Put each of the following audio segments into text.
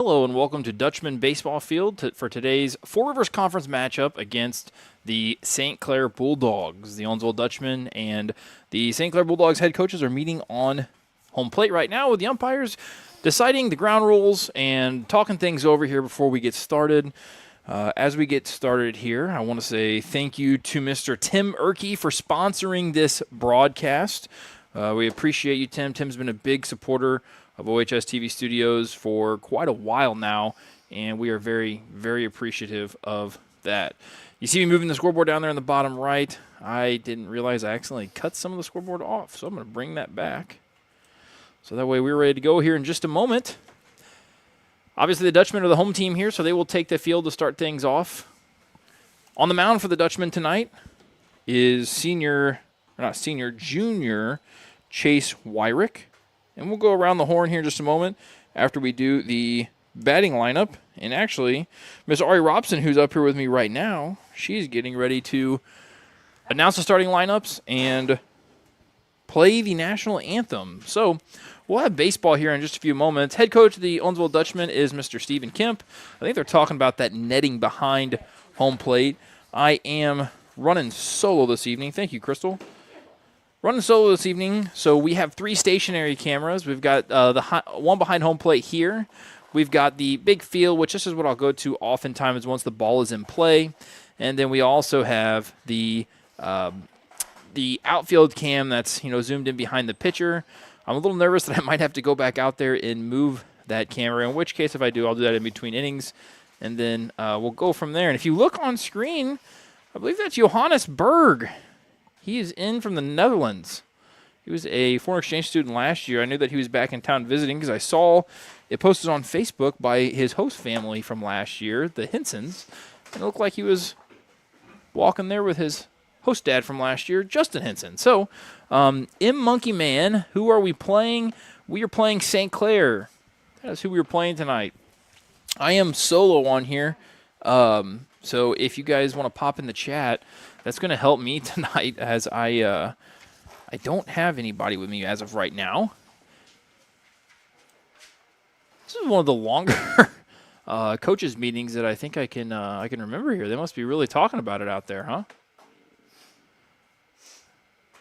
Hello and welcome to Dutchman Baseball Field for today's Four Rivers Conference matchup against the St. Clair Bulldogs. The Owensville Dutchmen and the St. Clair Bulldogs head coaches are meeting on home plate right now with the umpires deciding the ground rules and talking things over here before we get started. As we get started here, I want to say thank you to Mr. Tim Erkey for sponsoring this broadcast. We appreciate you, Tim. Tim's been a big supporter of OHS TV Studios for quite a while now, and we are very, very appreciative of that. You see me moving the scoreboard down there in the bottom right. I didn't realize I accidentally cut some of the scoreboard off, so I'm going to bring that back. So that way we're ready to go here in just a moment. Obviously, the Dutchmen are the home team here, so they will take the field to start things off. On the mound for the Dutchmen tonight is junior Chase Wyrick. And we'll go around the horn here in just a moment after we do the batting lineup. And actually, Miss Ari Robson, who's up here with me right now, she's getting ready to announce the starting lineups and play the national anthem. So we'll have baseball here in just a few moments. Head coach of the Owensville Dutchmen is Mr. Stephen Kemp. I think they're talking about that netting behind home plate. I am running solo this evening. Thank you, Crystal. Running solo this evening, so we have 3 stationary cameras. We've got the one behind home plate here. We've got the big field, which this is what I'll go to oftentimes once the ball is in play. And then we also have the outfield cam that's zoomed in behind the pitcher. I'm a little nervous that I might have to go back out there and move that camera, in which case if I do, I'll do that in between innings. And then we'll go from there. And if you look on screen, I believe that's Johannes Berg. He is in from the Netherlands. He was a foreign exchange student last year. I knew that he was back in town visiting because I saw it posted on Facebook by his host family from last year, the Hensons. And it looked like he was walking there with his host dad from last year, Justin Henson. So, M. Monkey Man, who are we playing? We are playing St. Clair. That is who we are playing tonight. I am solo on here. So if you guys want to pop in the chat, that's going to help me tonight as I don't have anybody with me as of right now. This is one of the longer coaches meetings that I think I can remember here. They must be really talking about it out there, huh?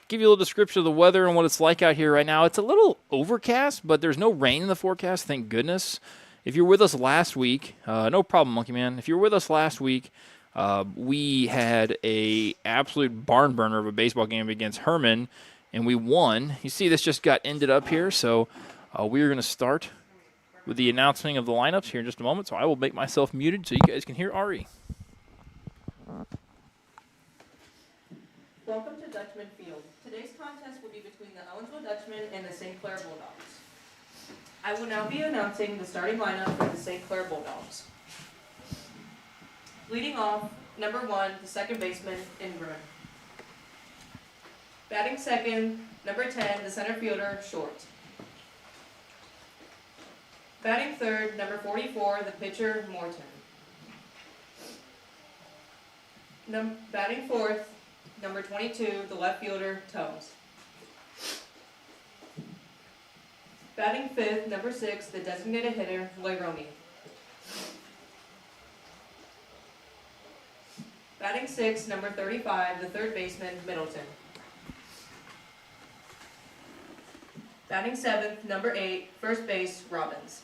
Give you a little description of the weather and what it's like out here right now. It's a little overcast, but there's no rain in the forecast, thank goodness. If you were with us last week, no problem, Monkey Man. If you were with us last week, we had a absolute barn burner of a baseball game against Herman, and we won. You see, this just got ended up here, so we are going to start with the announcing of the lineups here in just a moment. So I will make myself muted so you guys can hear Ari. Welcome to Dutchman Field. Today's contest will be between the Owensville Dutchmen and the St. Clair Bulldogs. I will now be announcing the starting lineup for the St. Clair Bulldogs. Leading off, number 1, the second baseman, Ingram. Batting second, number 10, the center fielder, Short. Batting third, number 44, the pitcher, Morton. Batting fourth, number 22, the left fielder, Tomes. Batting fifth, number 6, the designated hitter, Leironi. Batting sixth, number 35, the third baseman, Middleton. Batting seventh, number 8, first base, Robbins.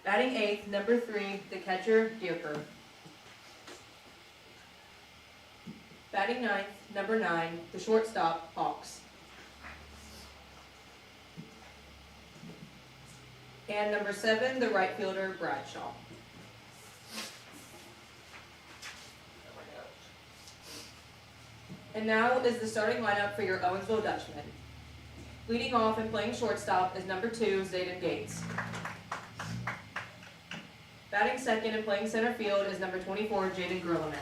Batting eighth, number 3, the catcher, Dierker. Batting ninth, number 9, the shortstop, Hawks. And number 7, the right fielder, Bradshaw. And now is the starting lineup for your Owensville Dutchmen. Leading off and playing shortstop is number 2, Zayden Gates. Batting second and playing center field is number 24, Jaden Gurleman.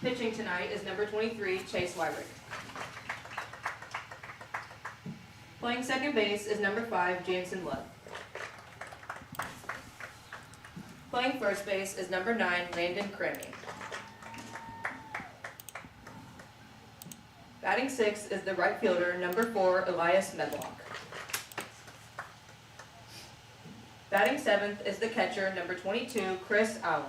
Pitching tonight is number 23, Chase Wyrick. Playing second base is number 5, Jameson Love. Playing first base is number 9, Landon Crammy. Batting 6 is the right fielder, number 4, Elias Medlock. Batting 7th is the catcher, number 22, Chris Allen.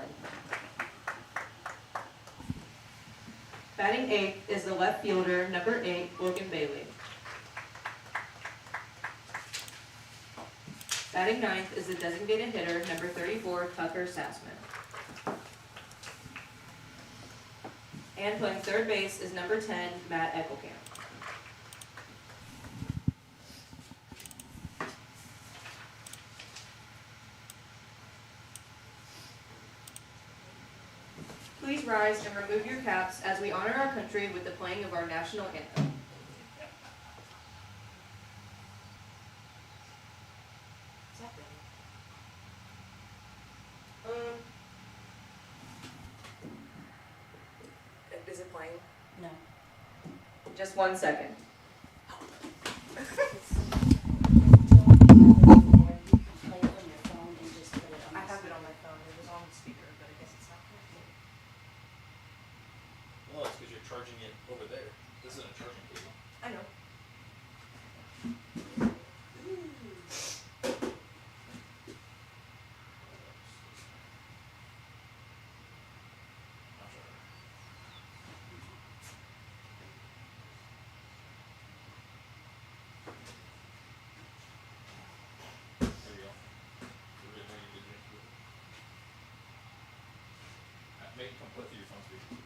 Batting 8th is the left fielder, number 8, Logan Bailey. Batting 9th is the designated hitter, number 34, Tucker Sassman. And playing third base is number 10, Matt Eckelkamp. Please rise and remove your caps as we honor our country with the playing of our national anthem. Is it playing? No. Just 1 second. I have it on my phone. It was on the speaker, but I guess it's not connected. Well, it's because you're charging it over there. This isn't a charging cable. I know. There you go. Make it come play through your phone speaker.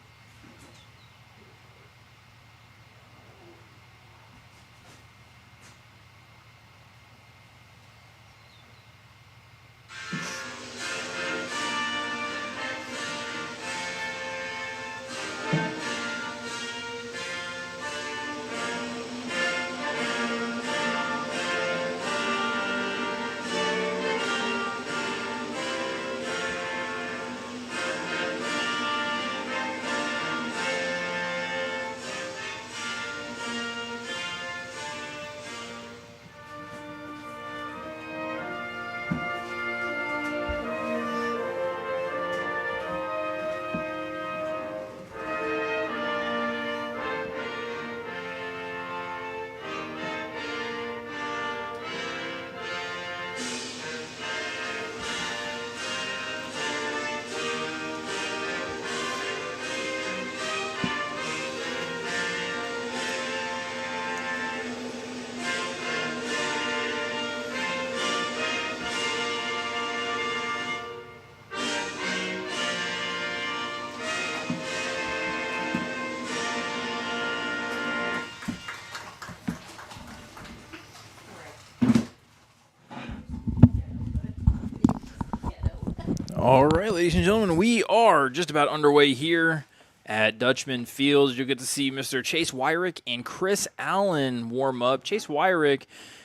All right, ladies and gentlemen, we are just about underway here at Dutchman Fields. You'll get to see Mr. Chase Wyrick and Chris Allen warm up. Chase Wyrick,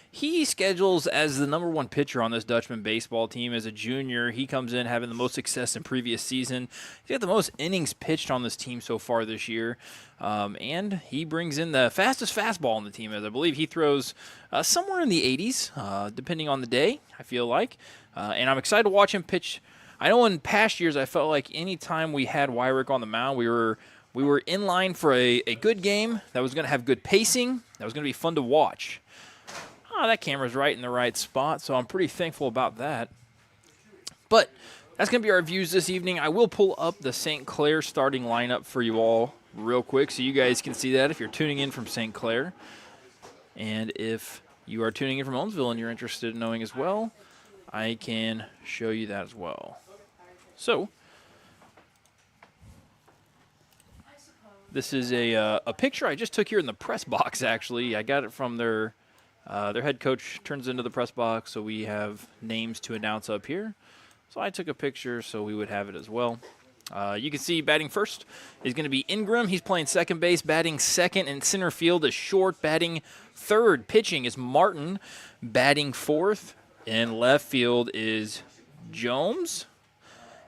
he schedules as the number 1 pitcher on this Dutchman baseball team as a junior. He comes in having the most success in previous season. He's got the most innings pitched on this team so far this year. And he brings in the fastest fastball on the team, as I believe he throws somewhere in the 80s, depending on the day, I feel like. And I'm excited to watch him pitch. I know in past years I felt like any time we had Wyrick on the mound, we were in line for a good game that was going to have good pacing, that was going to be fun to watch. Oh, that camera's right in the right spot, so I'm pretty thankful about that. But that's going to be our views this evening. I will pull up the St. Clair starting lineup for you all real quick so you guys can see that if you're tuning in from St. Clair. And if you are tuning in from Owensville and you're interested in knowing as well, I can show you that as well. So, this is a picture I just took here in the press box, actually. I got it from their head coach turns into the press box, so we have names to announce up here. So I took a picture so we would have it as well. You can see batting first is going to be Ingram. He's playing second base. Batting second and center field is Short. Batting third, pitching is Martin. Batting fourth and left field is Jones.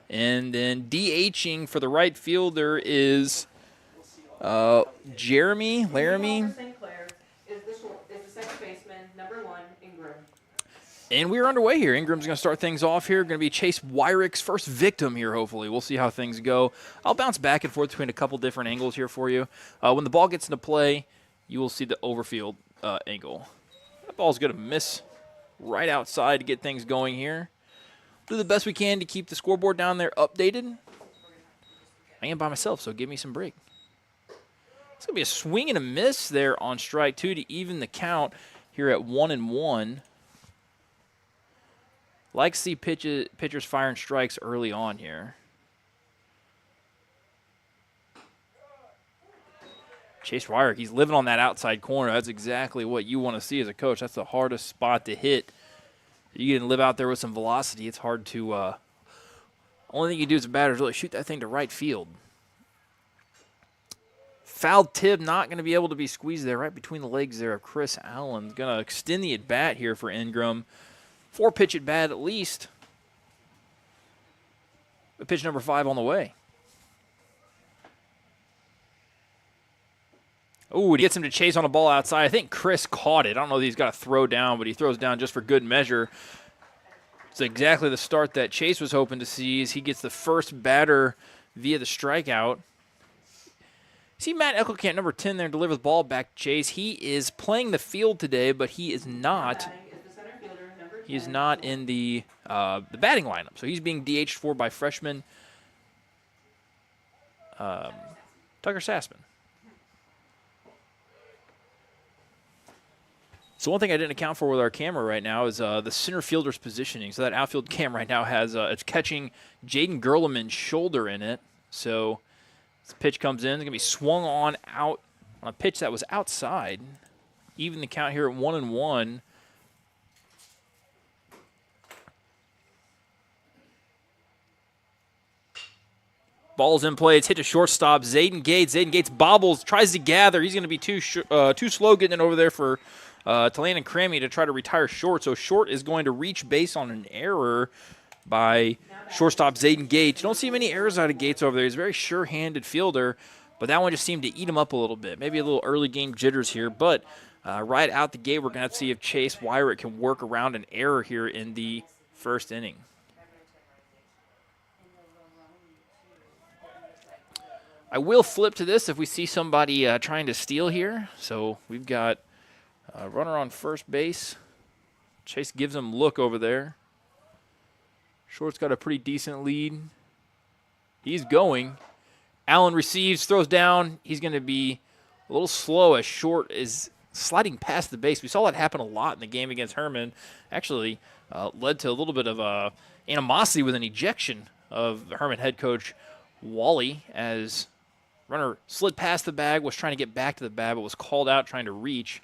And then DHing for the right fielder is Laramie. St. Clair is the second baseman, number 1, Ingram. And we're underway here. Ingram's going to start things off here. Going to be Chase Wyrick's first victim here, hopefully. We'll see how things go. I'll bounce back and forth between a couple different angles here for you. When the ball gets into play, you will see the overfield angle. That ball's going to miss right outside to get things going here. Do the best we can to keep the scoreboard down there updated. I am by myself, so give me some break. It's going to be a swing and a miss there on strike 2 to even the count here at 1-1. Like to see pitchers firing strikes early on here. Chase Wyrick, he's living on that outside corner. That's exactly what you want to see as a coach. That's the hardest spot to hit. You can live out there with some velocity. It's hard to only thing you do as a batter is really shoot that thing to right field. Foul tip, not going to be able to be squeezed there right between the legs there of Chris Allen. Going to extend the at-bat here for Ingram. 4-pitch at-bat at least. But pitch number 5 on the way. Ooh, he gets him to chase on a ball outside. I think Chris caught it. I don't know if he's got to throw down, but he throws down just for good measure. It's exactly the start that Chase was hoping to see as he gets the first batter via the strikeout. See Matt Eckelkamp, number 10 there, deliver the ball back to Chase. He is playing the field today, but he is not. He is not in the batting lineup. So he's being DH'd for by freshman Tucker Sassman. So one thing I didn't account for with our camera right now is the center fielder's positioning. So that outfield cam right now has it's catching Jaden Gerleman's shoulder in it. So this pitch comes in, it's going to be swung on out on a pitch that was outside. Even the count here at 1-1. Ball's in play. It's hit to shortstop. Zayden Gates. Zayden Gates bobbles, tries to gather. He's going to be too slow getting it over there for Talan and Crammy to try to retire Short. So Short is going to reach base on an error by shortstop Zayden Gates. You don't see many errors out of Gates over there. He's a very sure-handed fielder, but that one just seemed to eat him up a little bit. Maybe a little early game jitters here, but right out the gate, we're going to have to see if Chase Wyrick can work around an error here in the first inning. I will flip to this if we see somebody trying to steal here. So we've got a runner on first base. Chase gives him a look over there. Short's got a pretty decent lead. He's going. Allen receives, throws down. He's going to be a little slow as Short is sliding past the base. We saw that happen a lot in the game against Herman. Actually led to a little bit of animosity with an ejection of the Herman head coach Wally as runner slid past the bag, was trying to get back to the bag, but was called out trying to reach.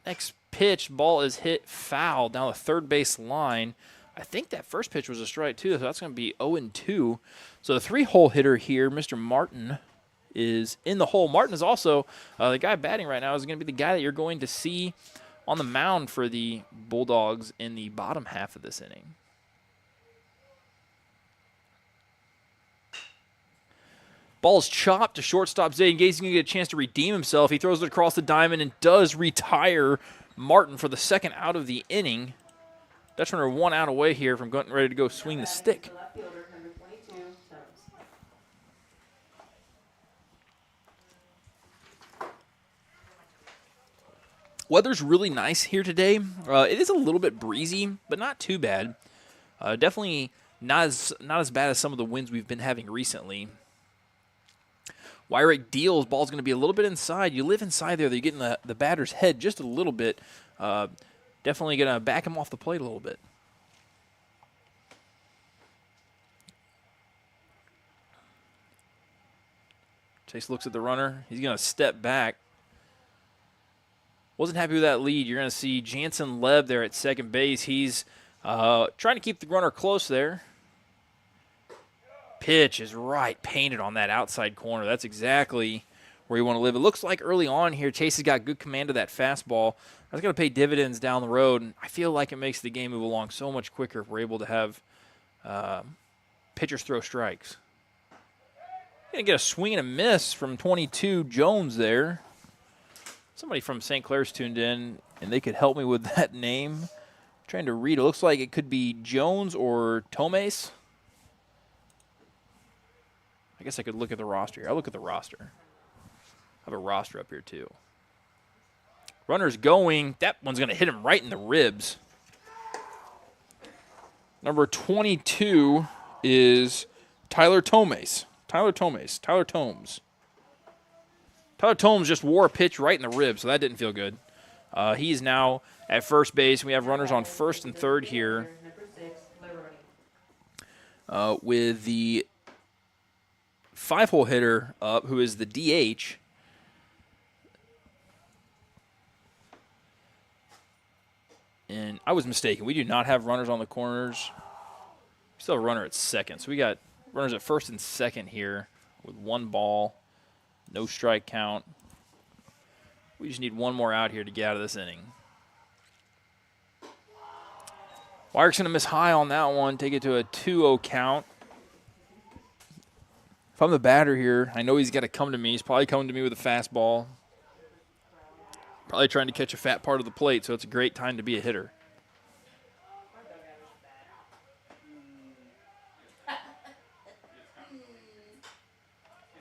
Next pitch, ball is hit foul down the third base line. I think that first pitch was a strike, too, so that's going to be 0-2. So the 3-hole hitter here, Mr. Martin, is in the hole. Martin is also the guy batting right now is going to be the guy that you're going to see on the mound for the Bulldogs in the bottom half of this inning. Ball's chopped to shortstop. Zayden Gates is going to get a chance to redeem himself. He throws it across the diamond and does retire Martin for the second out of the inning. Dutchman are 1 out away here from getting ready to go swing the stick. Weather's really nice here today. It is a little bit breezy, but not too bad. Definitely not as bad as some of the winds we've been having recently. Wyrick deals. Ball's going to be a little bit inside. You live inside there. You're getting the batter's head just a little bit. Definitely going to back him off the plate a little bit. Chase looks at the runner. He's going to step back. Wasn't happy with that lead. You're going to see Jansen Leb there at second base. He's trying to keep the runner close there. Pitch is right, painted on that outside corner. That's exactly where you want to live. It looks like early on here, Chase has got good command of that fastball. That's going to pay dividends down the road, and I feel like it makes the game move along so much quicker if we're able to have pitchers throw strikes. Going to get a swing and a miss from 22 Jones there. Somebody from St. Clair's tuned in, and they could help me with that name. I'm trying to read. It looks like it could be Jones or Tomes. I guess I could look at the roster here. I'll look at the roster. I have a roster up here, too. Runner's going. That one's going to hit him right in the ribs. Number 22 is Tyler Tomes. Tyler Tomes just wore a pitch right in the ribs, so that didn't feel good. He's now at first base. We have runners on first and third here with the 5-hole hitter up, who is the DH. And I was mistaken. We do not have runners on the corners. We still have a runner at second. So we got runners at first and second here with 1 ball, no strike count. We just need 1 more out here to get out of this inning. Wyrick's going to miss high on that one, take it to a 2-0 count. If I'm the batter here, I know he's got to come to me. He's probably coming to me with a fastball. Probably trying to catch a fat part of the plate, so it's a great time to be a hitter.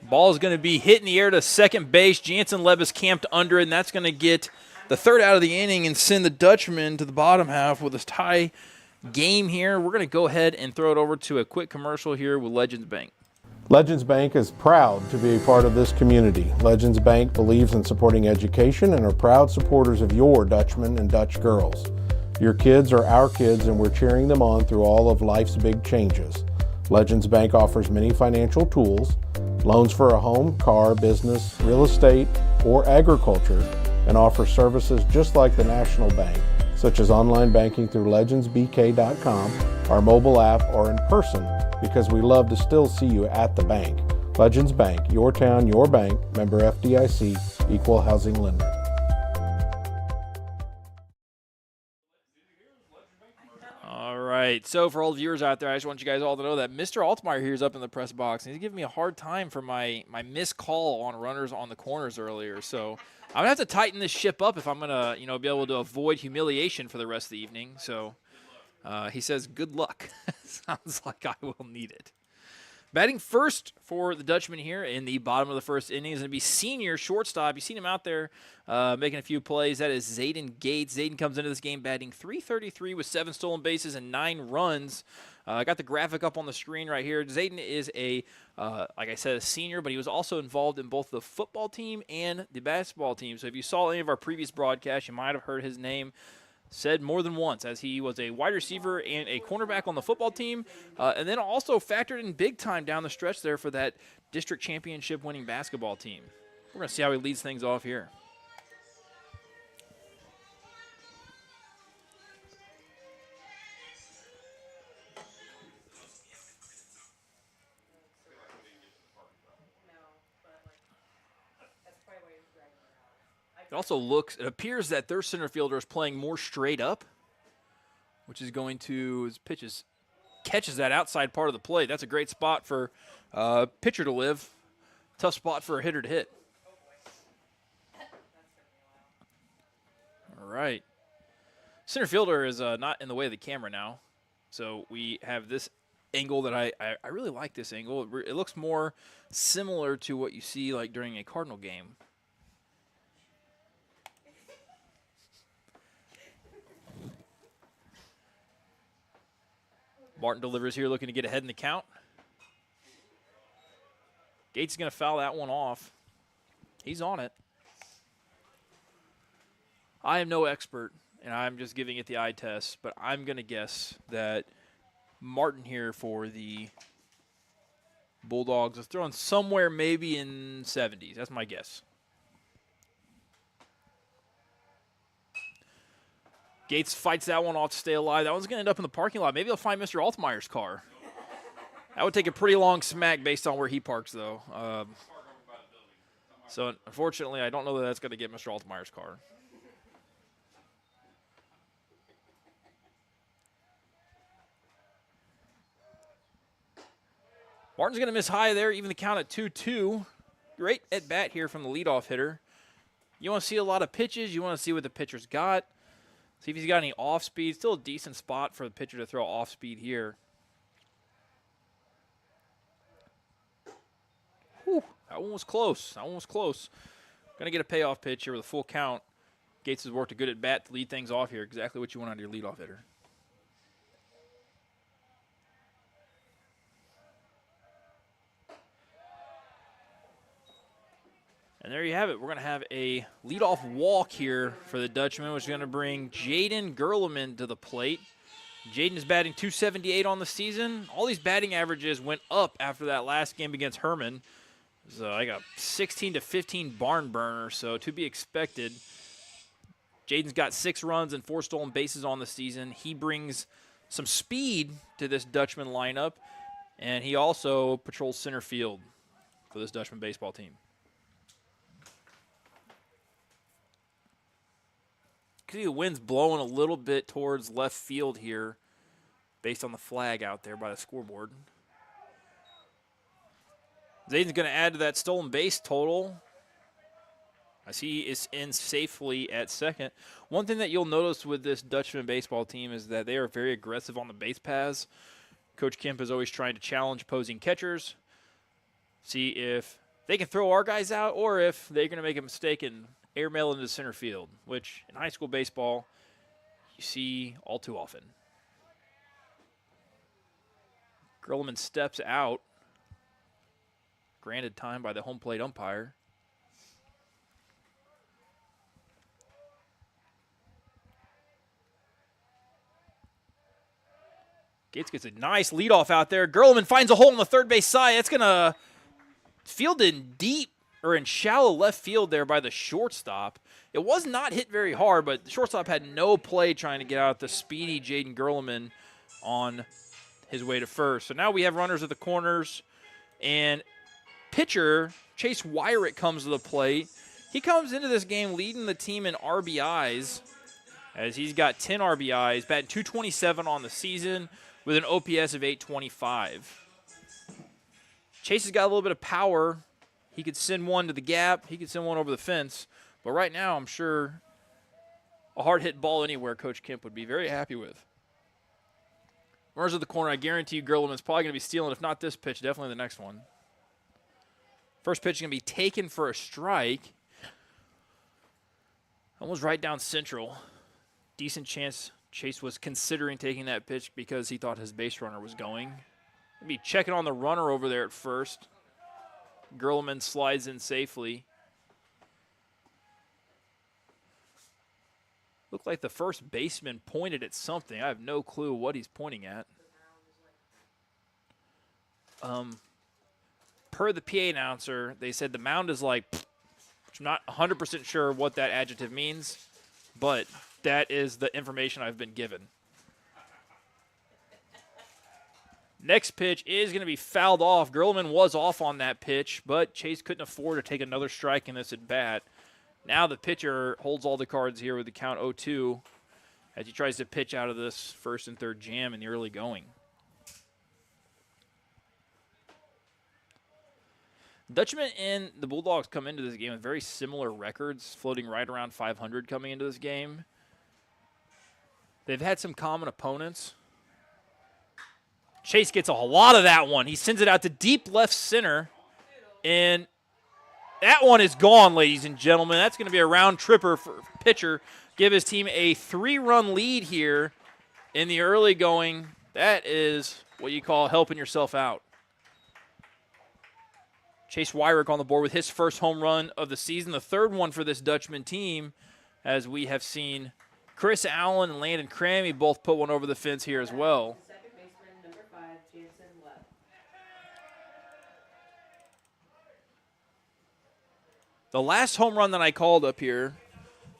Ball is going to be hit in the air to second base. Jansen Levis camped under it, and that's going to get the third out of the inning and send the Dutchmen to the bottom half with a tie game here. We're going to go ahead and throw it over to a quick commercial here with Legends Bank. Legends Bank is proud to be a part of this community. Legends Bank believes in supporting education and are proud supporters of your Dutchmen and Dutch girls. Your kids are our kids, and we're cheering them on through all of life's big changes. Legends Bank offers many financial tools, loans for a home, car, business, real estate, or agriculture, and offers services just like the National Bank, such as online banking through legendsbk.com, our mobile app, or in person, because we love to still see you at the bank. Legends Bank, your town, your bank, member FDIC, equal housing lender. All right, so for all the viewers out there, I just want you guys all to know that Mr. Altmaier here is up in the press box, and he's giving me a hard time for my missed call on runners on the corners earlier. So I'm gonna have to tighten this ship up if I'm gonna, be able to avoid humiliation for the rest of the evening. So he says, "Good luck." Sounds like I will need it. Batting first for the Dutchmen here in the bottom of the first inning is going to be senior shortstop. You've seen him out there making a few plays. That is Zayden Gates. Zayden comes into this game batting .333 with 7 stolen bases and 9 runs. I got the graphic up on the screen right here. Zayden is like I said, a senior, but he was also involved in both the football team and the basketball team. So if you saw any of our previous broadcasts, you might have heard his name said more than once, as he was a wide receiver and a cornerback on the football team, and then also factored in big time down the stretch there for that district championship winning basketball team. We're going to see how he leads things off here. It appears that their center fielder is playing more straight up, which is going to, his pitches, catches that outside part of the plate. That's a great spot for a pitcher to live. Tough spot for a hitter to hit. All right. Center fielder is not in the way of the camera now. So we have this angle that I really like this angle. It looks more similar to what you see like during a Cardinal game. Martin delivers here, looking to get ahead in the count. Gates is going to foul that one off. He's on it. I am no expert, and I'm just giving it the eye test, but I'm going to guess that Martin here for the Bulldogs is throwing somewhere maybe in 70s. That's my guess. Gates fights that one off to stay alive. That one's going to end up in the parking lot. Maybe he'll find Mr. Altmaier's car. That would take a pretty long smack based on where he parks, though. So, unfortunately, I don't know that that's going to get Mr. Altmaier's car. Martin's going to miss high there, even the count at 2-2. Great at bat here from the leadoff hitter. You want to see a lot of pitches. You want to see what the pitcher's got. See if he's got any off speed. Still a decent spot for the pitcher to throw off speed here. Whew, that one was close. Going to get a payoff pitch here with a full count. Gates has worked a good at bat to lead things off here. Exactly what you want out of your leadoff hitter. And there you have it. We're going to have a leadoff walk here for the Dutchmen, which is going to bring Jaden Gerleman to the plate. Jaden is batting .278 on the season. All these batting averages went up after that last game against Herman. So I got 16 to 15 barn burner, so to be expected. Jaden's got 6 runs and 4 stolen bases on the season. He brings some speed to this Dutchman lineup, and he also patrols center field for this Dutchman baseball team. See the wind's blowing a little bit towards left field here based on the flag out there by the scoreboard. Zayden's going to add to that stolen base total as he is in safely at second. One thing that you'll notice with this Dutchman baseball team is that they are very aggressive on the base paths. Coach Kemp is always trying to challenge opposing catchers, see if they can throw our guys out or if they're going to make a mistake and airmail into center field, which in high school baseball you see all too often. Gerleman steps out, granted time by the home plate umpire. Gates gets a nice leadoff out there. Gerleman finds a hole in the third base side. That's going to field in deep or in shallow left field there by the shortstop. It was not hit very hard, but the shortstop had no play trying to get out the speedy Jaden Gerleman on his way to first. So now we have runners at the corners, and pitcher Chase Wyrick comes to the plate. He comes into this game leading the team in RBIs as he's got 10 RBIs, batting .227 on the season with an OPS of 825. Chase has got a little bit of power. He could send one to the gap. He could send one over the fence. But right now, I'm sure a hard hit ball anywhere Coach Kemp would be very happy with. Runners at the corner. I guarantee you Gerleman's probably going to be stealing, if not this pitch, definitely the next one. First pitch is going to be taken for a strike. Almost right down central. Decent chance Chase was considering taking that pitch because he thought his base runner was going. He'll be checking on the runner over there at first. Gerleman slides in safely. Looked like the first baseman pointed at something. I have no clue what he's pointing at. Per the PA announcer, they said the mound is like, which I'm not 100% sure what that adjective means, but that is the information I've been given. Next pitch is going to be fouled off. Gerleman was off on that pitch, but Chase couldn't afford to take another strike in this at bat. Now the pitcher holds all the cards here with the count 0-2 as he tries to pitch out of this first and third jam in the early going. Dutchman and the Bulldogs come into this game with very similar records, floating right around 500 coming into this game. They've had some common opponents. Chase gets a lot of that one. He sends it out to deep left center, and that one is gone, ladies and gentlemen. That's going to be a round tripper for pitcher. Give his team a 3-run lead here in the early going. That is what you call helping yourself out. Chase Wyrick on the board with his first home run of the season, the third one for this Dutchman team, as we have seen Chris Allen and Landon Crammy both put one over the fence here as well. Second baseman, number 5, Jansen Webb. The last home run that I called up here,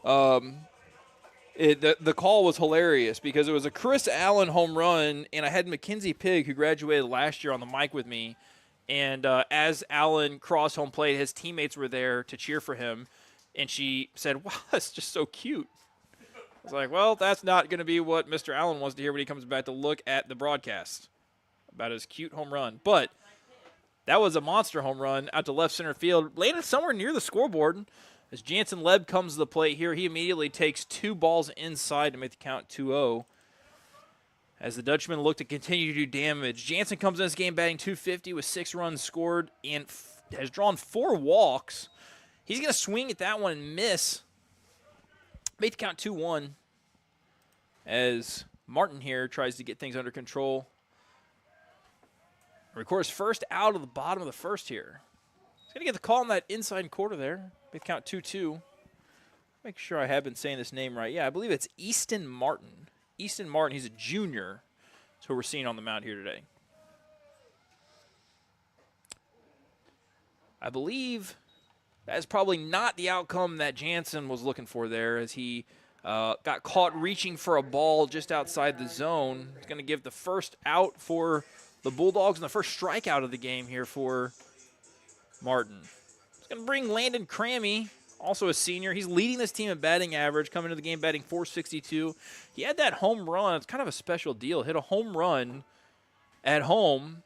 the call was hilarious because it was a Chris Allen home run, and I had Mackenzie Pigg, who graduated last year, on the mic with me. And as Allen crossed home plate, his teammates were there to cheer for him, and she said, "Wow, that's just so cute." I was like, well, that's not going to be what Mr. Allen wants to hear when he comes back to look at the broadcast about his cute home run. But that was a monster home run out to left center field, landed somewhere near the scoreboard. As Jansen Leb comes to the plate here, he immediately takes 2 balls inside to make the count 2-0. As the Dutchmen look to continue to do damage, Jansen comes in this game batting .250 with 6 runs scored and has drawn 4 walks. He's going to swing at that one and miss. Made the count 2-1 as Martin here tries to get things under control. Records first out of the bottom of the first here. He's going to get the call in that inside quarter there. Made the count 2-2. Make sure I have been saying this name right. Yeah, I believe it's Easton Martin. Easton Martin, he's a junior. That's who we're seeing on the mound here today. I believe that's probably not the outcome that Jansen was looking for there, as he got caught reaching for a ball just outside the zone. He's going to give the first out for the Bulldogs and the first strikeout of the game here for Martin. He's going to bring Landon Crammy, also a senior. He's leading this team in batting average, coming into the game batting .462. He had that home run. It's kind of a special deal. Hit a home run at home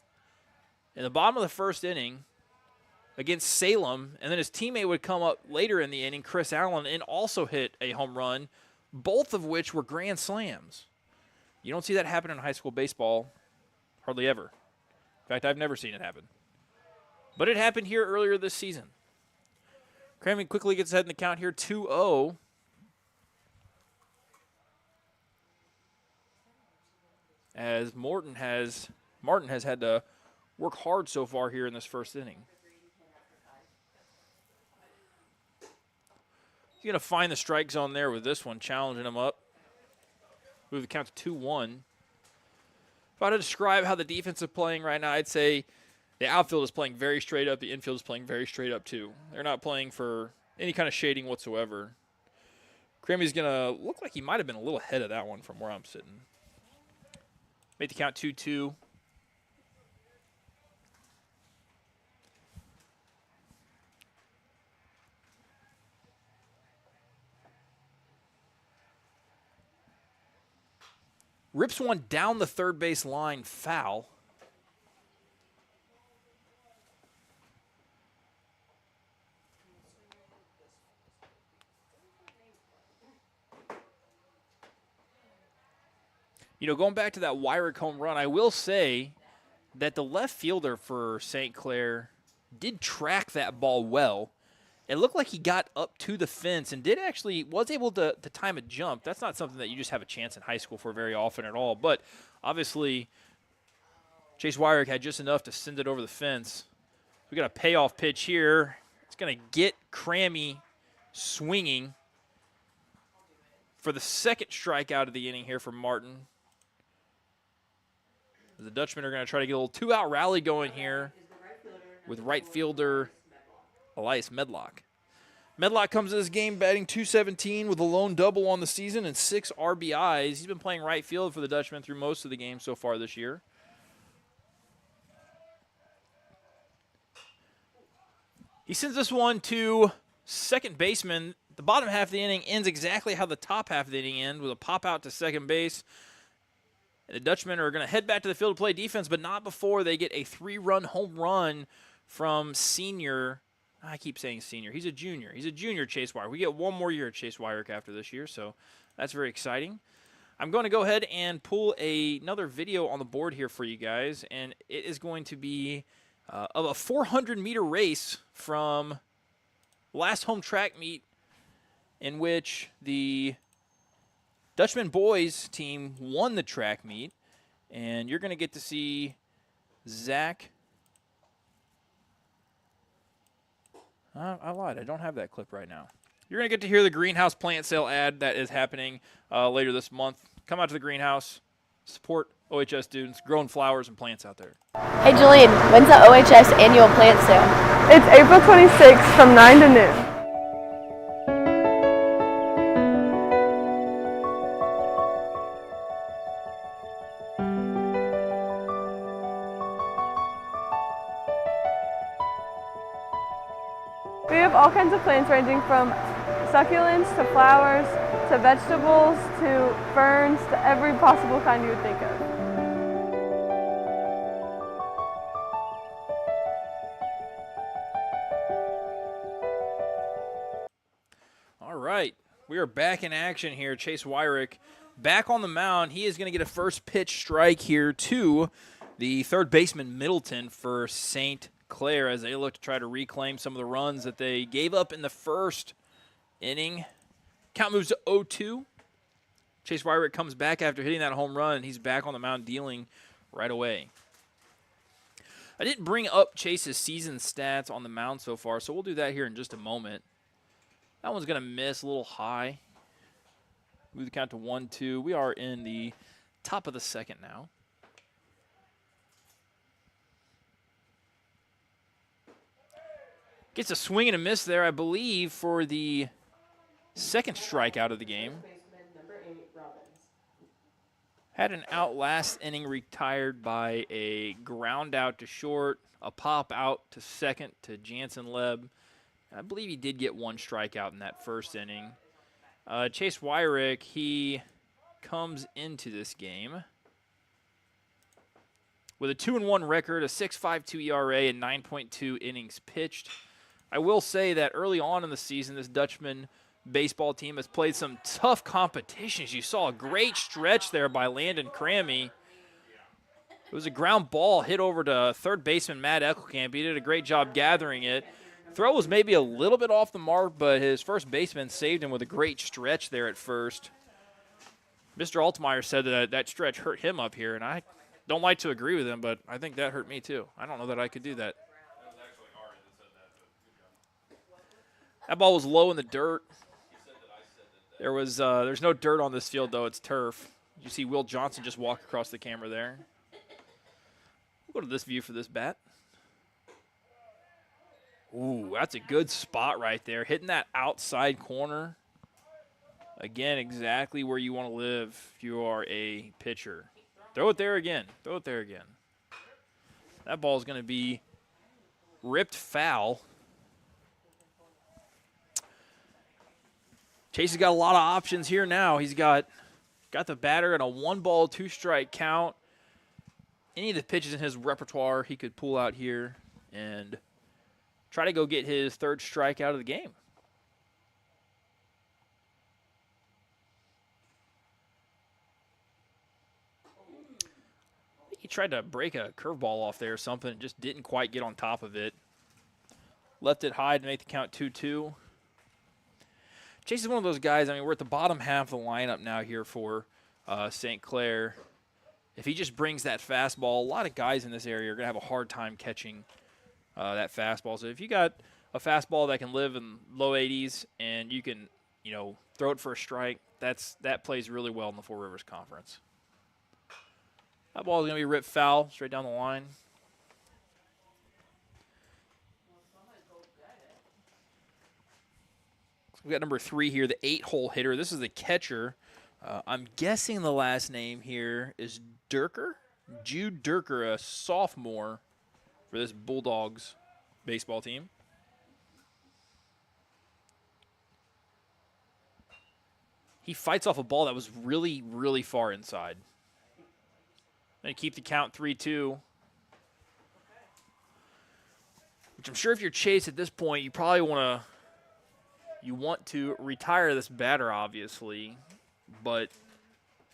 in the bottom of the first inning against Salem, and then his teammate would come up later in the inning, Chris Allen, and also hit a home run, both of which were grand slams. You don't see that happen in high school baseball hardly ever. In fact, I've never seen it happen. But it happened here earlier this season. Crammy quickly gets ahead in the count here, 2-0. As Martin has had to work hard so far here in this first inning. He's going to find the strike zone there with this one, challenging him up. Move the count to 2-1. If I had to describe how the defense is playing right now, I'd say the outfield is playing very straight up. The infield is playing very straight up, too. They're not playing for any kind of shading whatsoever. Crammy's going to look like he might have been a little ahead of that one from where I'm sitting. Made the count 2-2. Rips one down the third base line, foul. You know, going back to that Wyrick home run, I will say that the left fielder for St. Clair did track that ball well. It looked like he got up to the fence and was able to time a jump. That's not something that you just have a chance in high school for very often at all. But obviously, Chase Wyrick had just enough to send it over the fence. We got a payoff pitch here. It's going to get Crammy swinging for the second strikeout of the inning here from Martin. The Dutchmen are going to try to get a little two-out rally going here with right fielder Elias Medlock. Medlock comes to this game batting .217 with a lone double on the season and 6 RBIs. He's been playing right field for the Dutchmen through most of the game so far this year. He sends this one to second baseman. The bottom half of the inning ends exactly how the top half of the inning ends, with a pop out to second base. And the Dutchmen are going to head back to the field to play defense, but not before they get a 3-run home run from senior. I keep saying senior. He's a junior. He's a junior, Chase Wyrick. We get one more year at Chase Wyrick after this year, so that's very exciting. I'm going to go ahead and pull another video on the board here for you guys, and it is going to be of a 400-meter race from last home track meet in which the Dutchman boys team won the track meet, and you're going to get to see Zach. I lied. I don't have that clip right now. You're going to get to hear the greenhouse plant sale ad that is happening later this month. Come out to the greenhouse. Support OHS students growing flowers and plants out there. Hey Julian, when's the OHS annual plant sale? It's April 26th from 9 to noon. We have all kinds of plants ranging from succulents to flowers to vegetables to ferns to every possible kind you would think of. All right, we are back in action here. Chase Wyrick back on the mound. He is going to get a first pitch strike here to the third baseman Middleton for St. Clair as they look to try to reclaim some of the runs that they gave up in the first inning. Count moves to 0-2. Chase Wyrick comes back after hitting that home run, and he's back on the mound dealing right away. I didn't bring up Chase's season stats on the mound so far, so we'll do that here in just a moment. That one's going to miss a little high. Move the count to 1-2. We are in the top of the second now. Gets a swing and a miss there, I believe, for the second strikeout of the game. Had an out last inning, retired by a ground out to short, a pop out to second to Jansen Leb. I believe he did get one strikeout in that first inning. Chase Wyrick, he comes into this game with a 2-1 record, a 6.52 ERA, and 9.2 innings pitched. I will say that early on in the season, this Dutchman baseball team has played some tough competitions. You saw a great stretch there by Landon Crammy. It was a ground ball hit over to third baseman Matt Eckelkamp. He did a great job gathering it. Throw was maybe a little bit off the mark, but his first baseman saved him with a great stretch there at first. Mr. Altmaier said that stretch hurt him up here, and I don't like to agree with him, but I think that hurt me too. I don't know that I could do that. That ball was low in the dirt. There's no dirt on this field, though. It's turf. You see Will Johnson just walk across the camera there. We'll go to this view for this bat. Ooh, that's a good spot right there. Hitting that outside corner. Again, exactly where you want to live if you are a pitcher. Throw it there again. Throw it there again. That ball is going to be ripped foul. Chase has got a lot of options here now. He's got the batter in a 1-ball, 2-strike count. Any of the pitches in his repertoire he could pull out here and try to go get his third strikeout of the game. I think he tried to break a curveball off there or something. It just didn't quite get on top of it. Left it high to make the count 2-2. Chase is one of those guys, I mean, we're at the bottom half of the lineup now here for St. Clair. If he just brings that fastball, a lot of guys in this area are going to have a hard time catching that fastball. So if you got a fastball that can live in low 80s and you can, throw it for a strike, that plays really well in the Four Rivers Conference. That ball is going to be ripped foul straight down the line. We got number 3 here, the 8-hole hitter. This is the catcher. I'm guessing the last name here is Durker. Jude Durker, a sophomore for this Bulldogs baseball team. He fights off a ball that was really, really far inside. Going to keep the count 3-2. Which I'm sure if you're Chase at this point, you probably want to retire this batter, obviously, but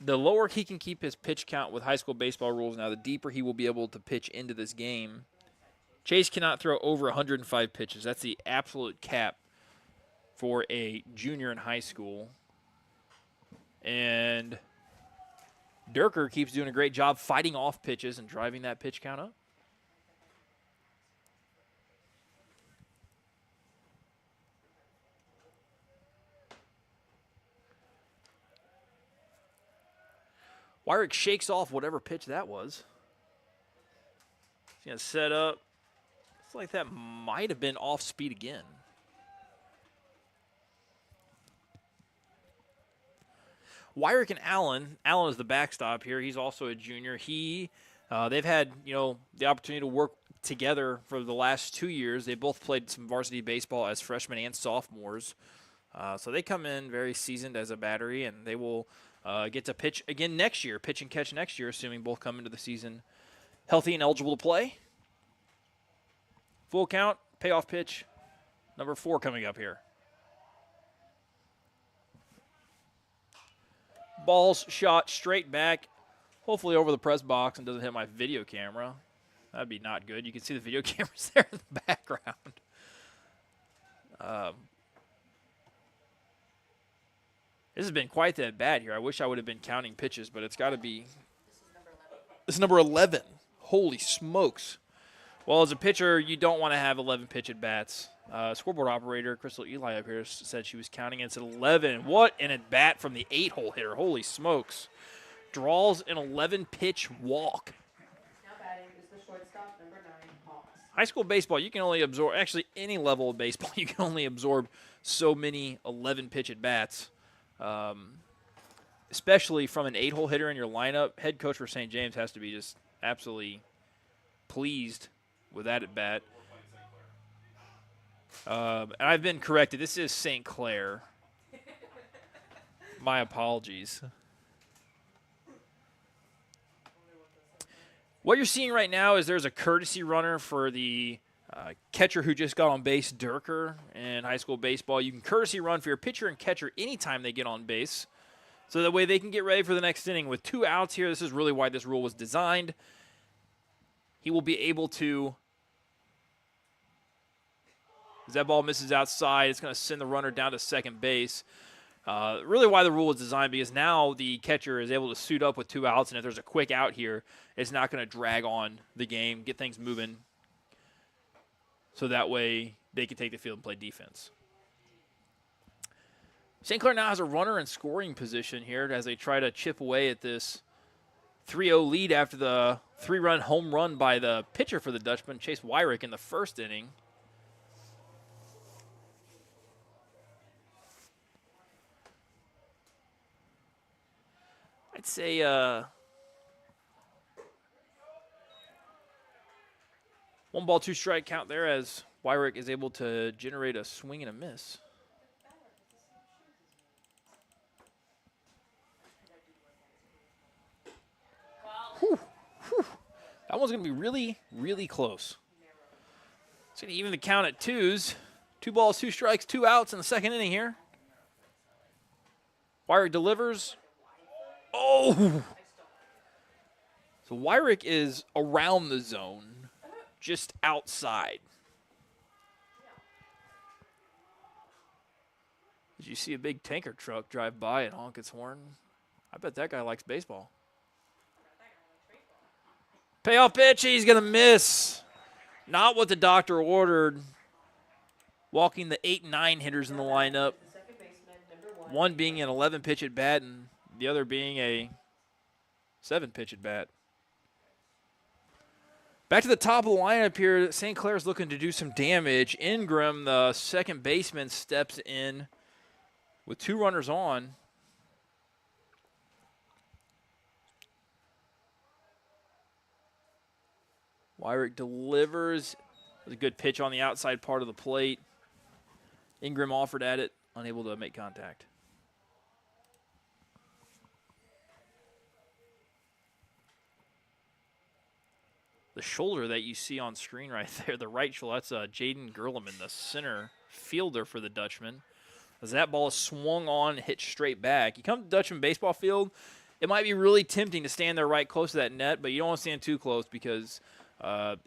the lower he can keep his pitch count with high school baseball rules now, the deeper he will be able to pitch into this game. Chase cannot throw over 105 pitches. That's the absolute cap for a junior in high school. And Durker keeps doing a great job fighting off pitches and driving that pitch count up. Wyrick shakes off whatever pitch that was. He's going to set up. Looks like that might have been off speed again. Wyrick and Allen is the backstop here. He's also a junior. They've had, the opportunity to work together for the last 2 years. They both played some varsity baseball as freshmen and sophomores. So they come in very seasoned as a battery, and they will get to pitch again next year, pitch and catch next year, assuming both come into the season healthy and eligible to play. Full count, payoff pitch, number 4 coming up here. Ball's shot straight back, hopefully over the press box and doesn't hit my video camera. That'd be not good. You can see the video cameras there in the background. This has been quite the at-bat here. I wish I would have been counting pitches, but it's got to be. This is number 11. Holy smokes. Well, as a pitcher, you don't want to have 11 pitch at-bats. Scoreboard operator Crystal Eli up here said she was counting. It's at 11. What an at-bat from the 8-hole hitter. Holy smokes. Draws an 11-pitch walk. Now batting is the shortstop, number 9, Hawks. High school baseball, you can only absorb, actually any level of baseball, you can only absorb so many 11-pitch at-bats. Especially from an 8-hole hitter in your lineup. Head coach for St. James has to be just absolutely pleased with that at bat. And I've been corrected. This is St. Clair. My apologies. What you're seeing right now is there's a courtesy runner for the catcher who just got on base, Durker, in high school baseball. You can courtesy run for your pitcher and catcher anytime they get on base. So that way they can get ready for the next inning. With 2 outs here, this is really why this rule was designed. He will be able to, as that ball misses outside, it's going to send the runner down to second base. Really why the rule was designed, because now the catcher is able to suit up with 2 outs, and if there's a quick out here, it's not going to drag on the game, get things moving, so that way they can take the field and play defense. St. Clair now has a runner in scoring position here as they try to chip away at this 3-0 lead after the 3-run home run by the pitcher for the Dutchmen, Chase Wyrick, in the first inning. I'd say 1 ball, 2 strike count there as Wyrick is able to generate a swing and a miss. Whew, whew. That one's going to be really, really close. It's going to even the count at 2s. 2 balls, 2 strikes, 2 outs in the second inning here. Wyrick delivers. Oh! So Wyrick is around the zone, just outside. Did you see a big tanker truck drive by and honk its horn? I bet that guy likes baseball. Payoff pitch, he's going to miss. Not what the doctor ordered. Walking the 8 and 9 hitters in the lineup. One being an 11-pitch at bat and the other being a 7-pitch at bat. Back to the top of the lineup here. St. Clair's looking to do some damage. Ingram, the second baseman, steps in with 2 runners on. Wyrick delivers. It was a good pitch on the outside part of the plate. Ingram offered at it, unable to make contact. The shoulder that you see on screen right there, the right shoulder, that's Jaden Gerleman, the center fielder for the Dutchmen. As that ball is swung on, hit straight back. You come to Dutchman baseball field, it might be really tempting to stand there right close to that net, but you don't want to stand too close because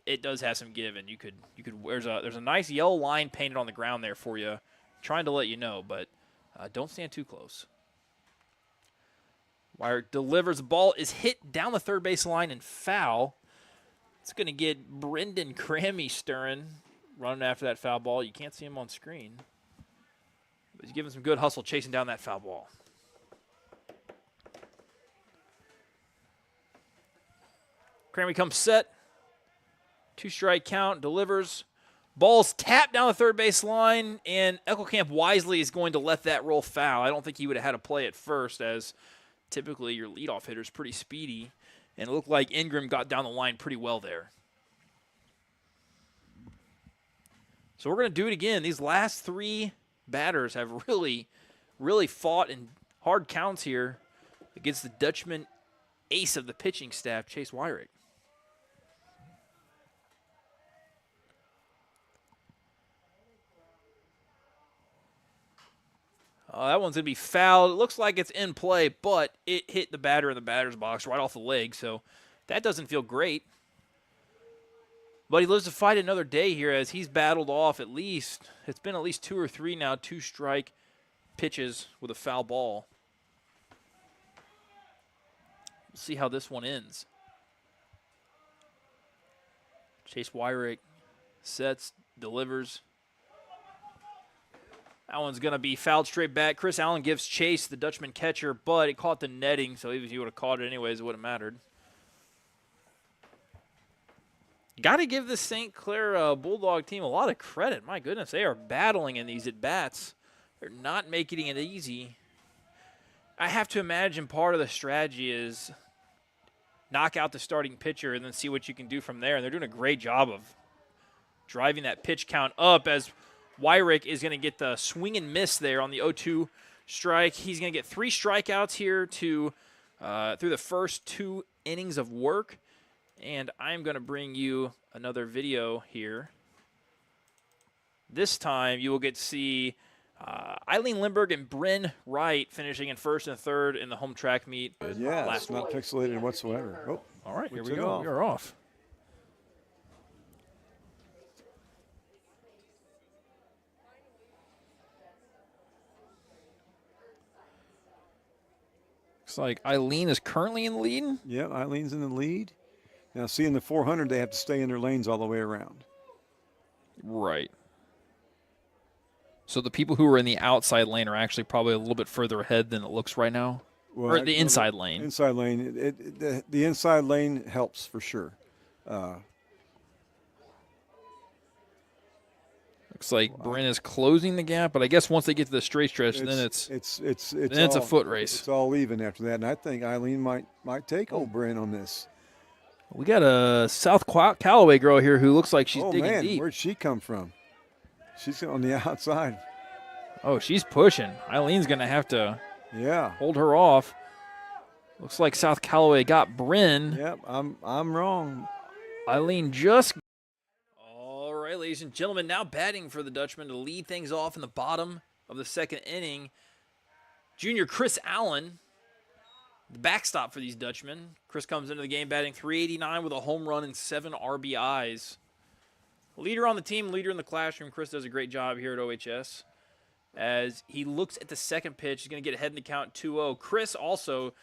it does have some give, and you could. There's a nice yellow line painted on the ground there for you, trying to let you know, but don't stand too close. Wyrick delivers. The ball is hit down the third base line and foul. It's going to get Brendan Crammy stirring, running after that foul ball. You can't see him on screen. But he's giving some good hustle, chasing down that foul ball. Crammy comes set. 2-strike count, delivers. Ball's tapped down the third base line, and Eckelkamp wisely is going to let that roll foul. I don't think he would have had a play at first, as typically your leadoff hitter is pretty speedy. And it looked like Ingram got down the line pretty well there. So we're going to do it again. These last 3 batters have really, really fought in hard counts here against the Dutchman ace of the pitching staff, Chase Wyrick. That one's going to be fouled. It looks like it's in play, but it hit the batter in the batter's box right off the leg, so that doesn't feel great. But he lives to fight another day here as he's battled off it's been at least 2 or 3 now, 2-strike pitches with a foul ball. see how this one ends. Chase Wyrick sets, delivers. That one's going to be fouled straight back. Chris Allen gives Chase, the Dutchman catcher, but it caught the netting, so even if he would have caught it anyways, it wouldn't have mattered. Got to give the St. Clair Bulldog team a lot of credit. My goodness, they are battling in these at-bats. They're not making it easy. I have to imagine part of the strategy is knock out the starting pitcher and then see what you can do from there. And they're doing a great job of driving that pitch count up as Wyrick is going to get the swing and miss there on the 0-2 strike. He's going to get 3 strikeouts here through the first 2 innings of work. And I'm going to bring you another video here. This time you will get to see Eileen Lindbergh and Bryn Wright finishing in first and third in the home track meet. Yeah, it's not pixelated whatsoever. Oh, all right, here we took go. off. We are off. Looks like Eileen is currently in the lead. Yeah, Eileen's in the lead. Now, see, in the 400, they have to stay in their lanes all the way around. Right. So the people who are in the outside lane are actually probably a little bit further ahead than it looks right now. Well, or the inside lane. Inside lane. The inside lane helps for sure. Looks like Bryn is closing the gap, but I guess once they get to the straight stretch, then it's a foot race. It's all even after that, and I think Eileen might take old Bryn on this. We got a South Callaway girl here who looks like she's digging man, deep. Where'd she come from? She's on the outside. Oh, she's pushing. Eileen's going to have to Yeah. hold her off. Looks like South Callaway got Bryn. Yep, I'm wrong. Eileen just. All right, ladies and gentlemen, now batting for the Dutchmen to lead things off in the bottom of the second inning. Junior Chris Allen, the backstop for these Dutchmen. Chris comes into the game batting .389 with a home run and 7 RBIs. Leader on the team, leader in the classroom. Chris does a great job here at OHS. As he looks at the second pitch, he's going to get ahead in the count 2-0. Chris also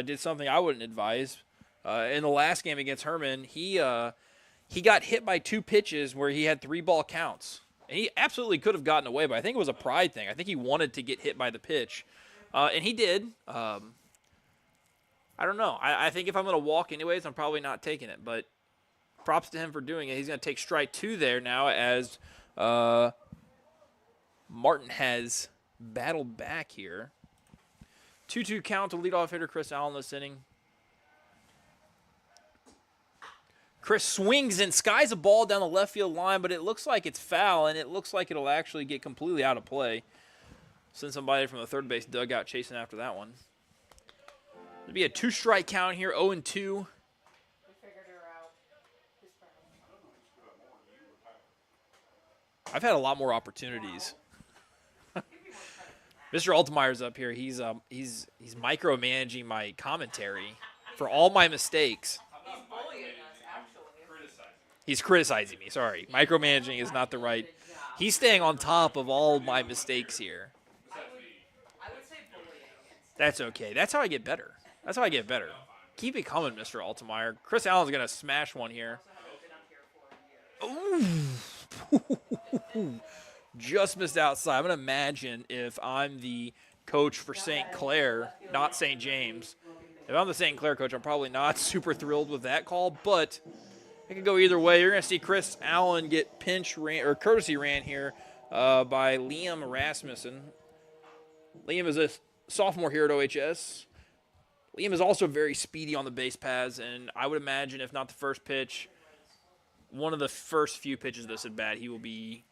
did something I wouldn't advise. In the last game against Herman, he got hit by 2 pitches where he had 3-ball counts. And he absolutely could have gotten away, but I think it was a pride thing. I think he wanted to get hit by the pitch. And he did. I don't know. I think if I'm going to walk anyways, I'm probably not taking it. But props to him for doing it. He's going to take strike 2 there now as Martin has battled back here. 2-2 count to leadoff hitter Chris Allen this inning. Chris swings and skies a ball down the left field line, but it looks like it's foul, and it looks like it'll actually get completely out of play. Send somebody from the third base dugout chasing after that one. It'll be a 2-strike count here, 0-2. I've had a lot more opportunities. Mr. Altemeyer's up here. He's micromanaging my commentary for all my mistakes. He's criticizing me, sorry. Micromanaging is not the right. He's staying on top of all my mistakes here. That's okay. That's how I get better. That's how I get better. Keep it coming, Mr. Altemeyer. Chris Allen's going to smash one here. Ooh. Just missed outside. I'm going to imagine if I'm the coach for St. Clair, not St. James. If I'm the St. Clair coach, I'm probably not super thrilled with that call, but it could go either way. You're going to see Chris Allen get courtesy ran here by Liam Rasmussen. Liam is a sophomore here at OHS. Liam is also very speedy on the base paths, and I would imagine if not the first pitch, one of the first few pitches of this at bat, he will be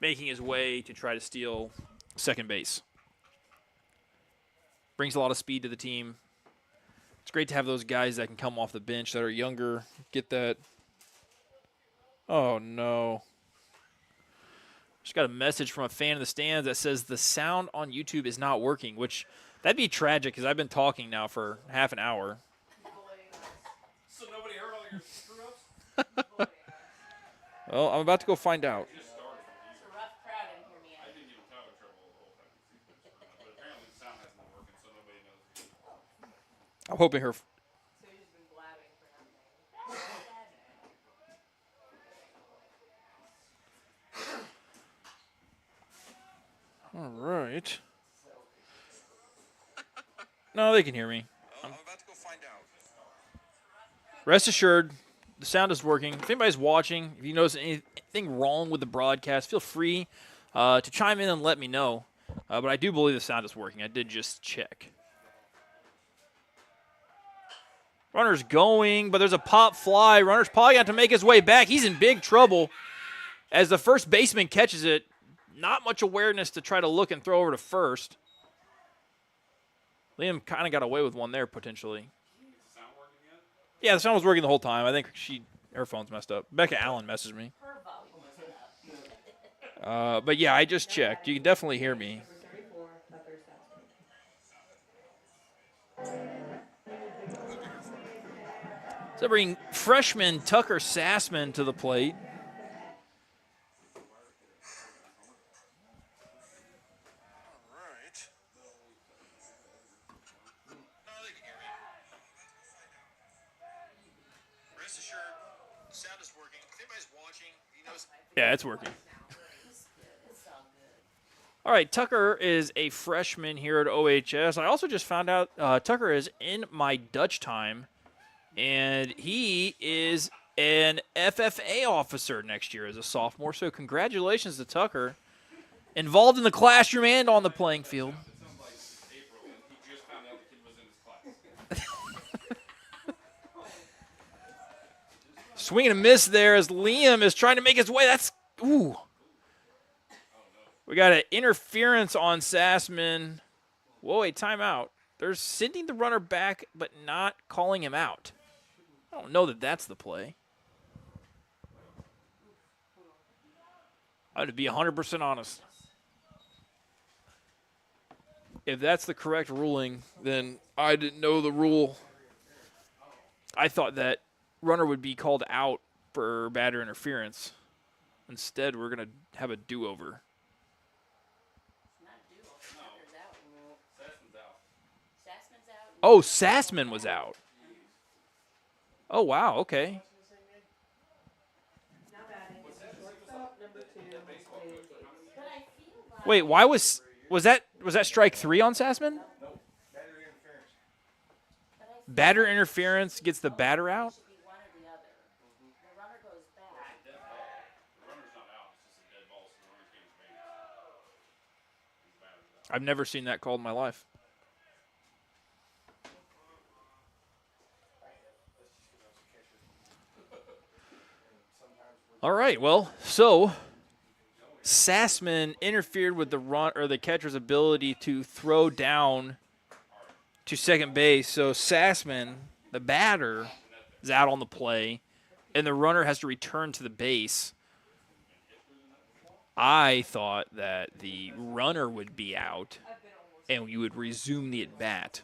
making his way to try to steal second base. Brings a lot of speed to the team. It's great to have those guys that can come off the bench that are younger, get that. Oh, no. Just got a message from a fan in the stands that says the sound on YouTube is not working, which that'd be tragic because I've been talking now for half an hour. So nobody heard all your screw-ups? Well, I'm about to go find out. It's a rough crowd in here, man. I didn't even tell her trouble the whole time. But apparently the sound hasn't been working, so nobody knows. I'm hoping her. All right. No, they can hear me. I'm about to go find out. Rest assured, the sound is working. If anybody's watching, if you notice anything wrong with the broadcast, feel free to chime in and let me know. But I do believe the sound is working. I did just check. Runner's going, but there's a pop fly. Runner's probably got to make his way back. He's in big trouble as the first baseman catches it. Not much awareness to try to look and throw over to first. Liam kind of got away with one there, potentially. Yeah, the sound was working the whole time. I think her phone's messed up. Becca Allen messaged me. But yeah, I just checked. You can definitely hear me. So bring freshman Tucker Sassman to the plate. Yeah, it's working. All right, Tucker is a freshman here at OHS. I also just found out Tucker is in my Dutch time, and he is an FFA officer next year as a sophomore. So congratulations to Tucker, involved in the classroom and on the playing field. Swing and a miss there as Liam is trying to make his way. Ooh. We got an interference on Sassman. Whoa, a timeout. They're sending the runner back, but not calling him out. I don't know that that's the play. I would be 100% honest. If that's the correct ruling, then I didn't know the rule. I thought that runner would be called out for batter interference. Instead, we're going to have a do-over. Oh, Sassman was out. Oh, wow, okay. Wait, why was that strike 3 on Sassman? Batter interference gets the batter out? I've never seen that called in my life. All right, well, so Sassman interfered with the catcher's ability to throw down to second base. So Sassman, the batter, is out on the play, and the runner has to return to the base. I thought that the runner would be out and you would resume the at-bat.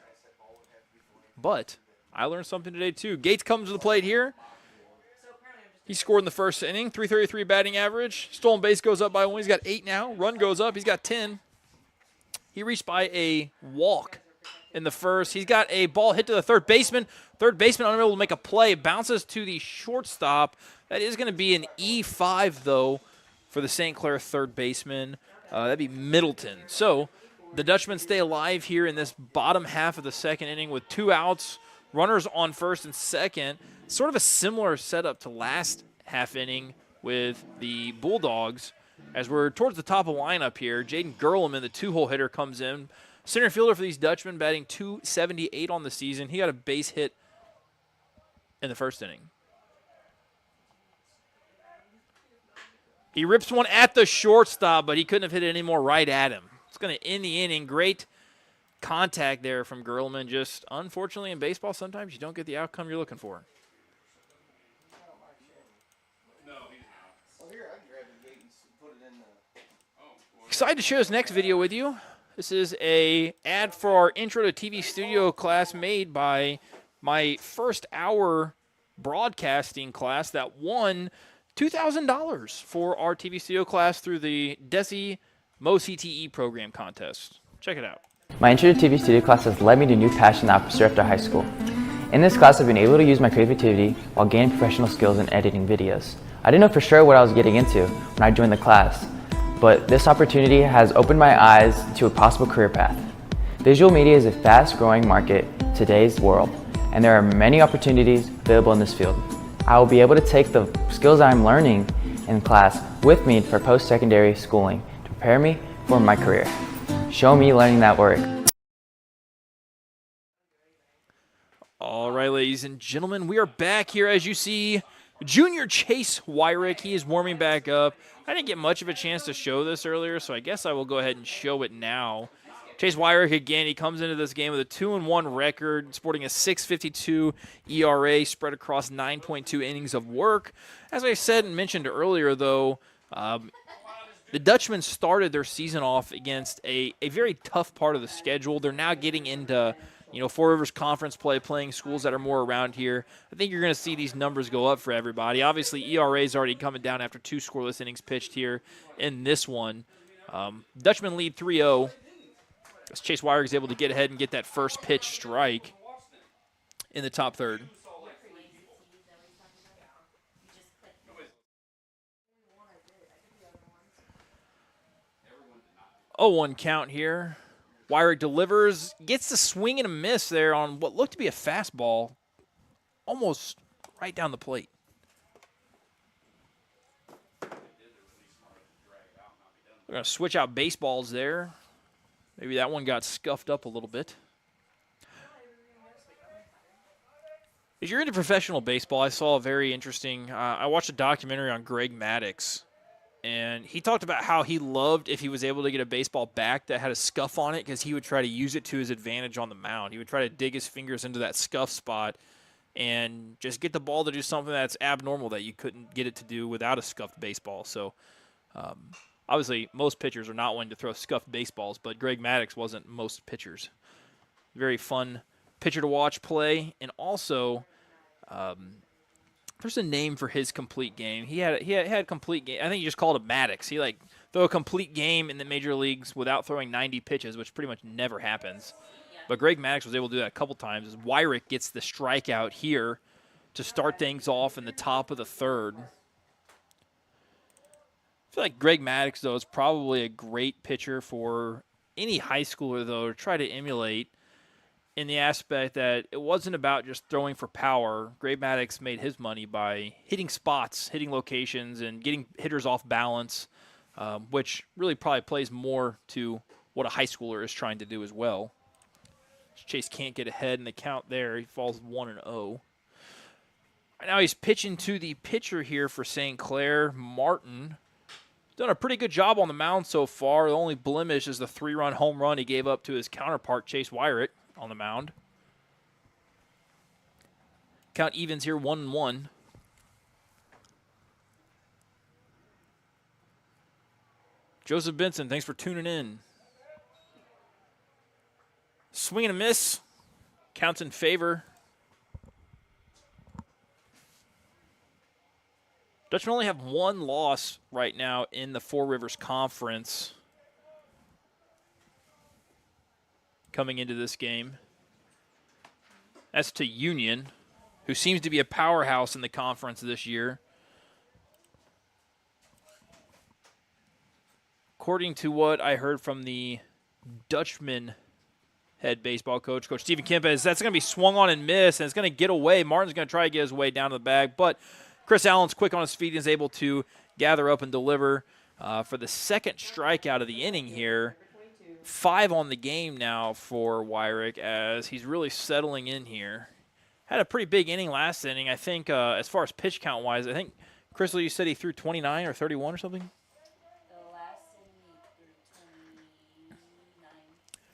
But I learned something today, too. Gates comes to the plate here. He scored in the first inning, 333 batting average. Stolen base goes up by 1. He's got 8 now. Run goes up. He's got 10. He reached by a walk in the first. He's got a ball hit to the third baseman. Third baseman unable to make a play. Bounces to the shortstop. That is going to be an E5, though, for the St. Clair third baseman. That'd be Middleton. So the Dutchmen stay alive here in this bottom half of the second inning with 2 outs. Runners on first and second. Sort of a similar setup to last half inning with the Bulldogs. As we're towards the top of the lineup here, Jaden Gurleman, the 2-hole hitter, comes in. Center fielder for these Dutchmen, batting .278 on the season. He got a base hit in the first inning. He rips one at the shortstop, but he couldn't have hit it any more right at him. It's going to end the inning. Great contact there from Gurleman. Just unfortunately in baseball, sometimes you don't get the outcome you're looking for. Excited to share this next video with you. This is a ad for our Intro to TV Studio class made by my first hour broadcasting class that won $2,000 for our TV studio class through the DESI Mo CTE program contest. Check it out. My intro to TV studio class has led me to a new passion that I'll pursue after high school. In this class, I've been able to use my creativity while gaining professional skills in editing videos. I didn't know for sure what I was getting into when I joined the class, but this opportunity has opened my eyes to a possible career path. Visual media is a fast-growing market in today's world, and there are many opportunities available in this field. I will be able to take the skills I'm learning in class with me for post-secondary schooling to prepare me for my career. Show me learning that work. All right, ladies and gentlemen, we are back here. As you see, junior Chase Wyrick, he is warming back up. I didn't get much of a chance to show this earlier, so I guess I will go ahead and show it now. Chase Wyrick, again, he comes into this game with a 2-1 record, sporting a 6.52 ERA spread across 9.2 innings of work. As I said and mentioned earlier, though, the Dutchmen started their season off against a very tough part of the schedule. They're now getting into, Four Rivers Conference play, playing schools that are more around here. I think you're going to see these numbers go up for everybody. Obviously, ERA is already coming down after 2 scoreless innings pitched here in this one. Dutchmen lead 3-0. As Chase Wyrick is able to get ahead and get that first pitch strike in the top third. 0-1 count here. Wyrick delivers, gets the swing and a miss there on what looked to be a fastball, almost right down the plate. We're going to switch out baseballs there. Maybe that one got scuffed up a little bit. If you're into professional baseball, I saw a very interesting, I watched a documentary on Greg Maddux. And he talked about how he loved if he was able to get a baseball back that had a scuff on it because he would try to use it to his advantage on the mound. He would try to dig his fingers into that scuff spot and just get the ball to do something that's abnormal that you couldn't get it to do without a scuffed baseball. So, obviously, most pitchers are not wanting to throw scuffed baseballs, but Greg Maddux wasn't most pitchers. Very fun pitcher to watch play, and also there's a name for his complete game. He had complete game. I think he just called it Maddox. He throw a complete game in the major leagues without throwing 90 pitches, which pretty much never happens. But Greg Maddox was able to do that a couple times. As Wyrick gets the strikeout here to start things off in the top of the third. I feel like Greg Maddox, though, is probably a great pitcher for any high schooler, though, to try to emulate. In the aspect that it wasn't about just throwing for power. Greg Maddox made his money by hitting spots, hitting locations, and getting hitters off balance, which really probably plays more to what a high schooler is trying to do as well. Chase can't get ahead in the count there. He falls 1-0. Right now he's pitching to the pitcher here for St. Clair, Martin. Done a pretty good job on the mound so far. The only blemish is the 3-run home run he gave up to his counterpart, Chase Wyrick, on the mound. Count evens here, 1-1. Joseph Benson, thanks for tuning in. Swing and a miss. Counts in favor. Dutchmen only have 1 loss right now in the Four Rivers Conference coming into this game. That's to Union, who seems to be a powerhouse in the conference this year. According to what I heard from the Dutchman head baseball coach, Coach Stephen Kempes, that's going to be swung on and missed, and it's going to get away. Martin's going to try to get his way down to the bag, but Chris Allen's quick on his feet and is able to gather up and deliver for the second strikeout of the inning here. 5 on the game now for Wyrick as he's really settling in here. Had a pretty big inning last inning. I think as far as pitch count-wise, I think, Crystal, you said he threw 29 or 31 or something? The last inning he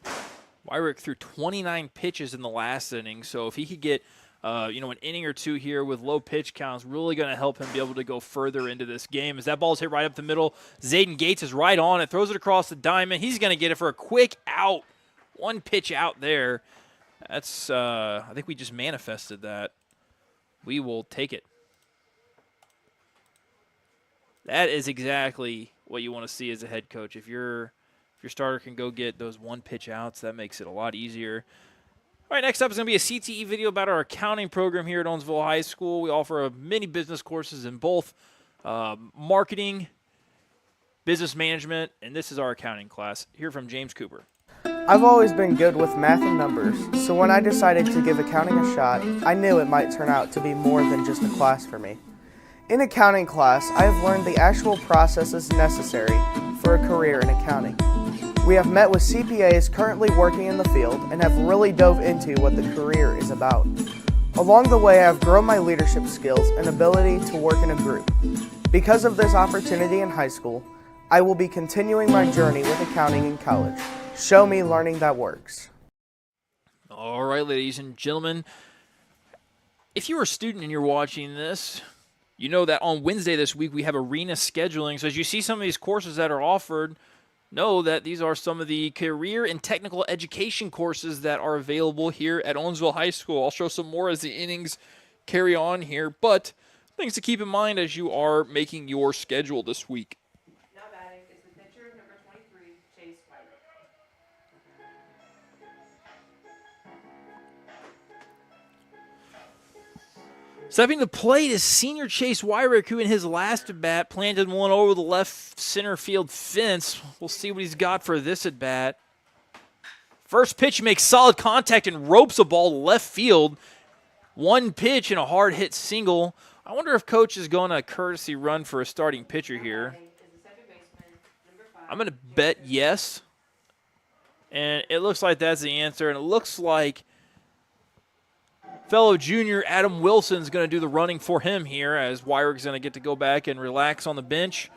threw 29. Wyrick threw 29 pitches in the last inning, so if he could get an inning or two here with low pitch counts, really going to help him be able to go further into this game. As that ball's hit right up the middle, Zayden Gates is right on it, throws it across the diamond. He's going to get it for a quick out. 1 pitch out there. That's, I think we just manifested that. We will take it. That is exactly what you want to see as a head coach. If you're your starter can go get those one-pitch outs, that makes it a lot easier. All right, next up is going to be a CTE video about our accounting program here at Owensville High School. We offer many business courses in both marketing, business management, and this is our accounting class. Hear from James Cooper. I've always been good with math and numbers, so when I decided to give accounting a shot, I knew it might turn out to be more than just a class for me. In accounting class, I have learned the actual processes necessary for a career in accounting. We have met with CPAs currently working in the field and have really dove into what the career is about. Along the way, I have grown my leadership skills and ability to work in a group. Because of this opportunity in high school, I will be continuing my journey with accounting in college. Show me learning that works. All right, ladies and gentlemen, if you're a student and you're watching this, you know that on Wednesday this week we have arena scheduling. So as you see some of these courses that are offered, know that these are some of the career and technical education courses that are available here at Owensville High School. I'll show some more as the innings carry on here, but things to keep in mind as you are making your schedule this week. Now batting is the pitcher, number 23, Chase White. Stepping to the plate is senior Chase Wyrick, who in his last at-bat planted one over the left center field fence. We'll see what he's got for this at-bat. First pitch makes solid contact and ropes a ball to left field. One pitch and a hard hit single. I wonder if coach is going to courtesy run for a starting pitcher here. I'm going to bet yes. And it looks like that's the answer. And it looks like fellow junior Adam Wilson's going to do the running for him here as Wyrick's going to get to go back and relax on the bench.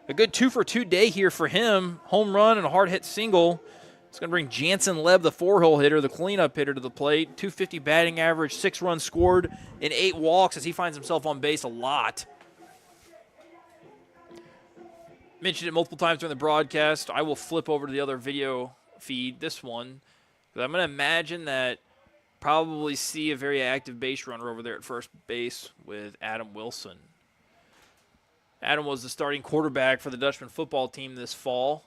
A good 2-for-2 day here for him. Home run and a hard hit single. It's going to bring Jansen Leb, the 4-hole hitter, the cleanup hitter, to the plate. 250 batting average, 6 runs scored, and 8 walks as he finds himself on base a lot. Mentioned it multiple times during the broadcast. I will flip over to the other video feed, this one. But I'm going to imagine that probably see a very active base runner over there at first base with Adam Wilson. Adam was the starting quarterback for the Dutchman football team this fall.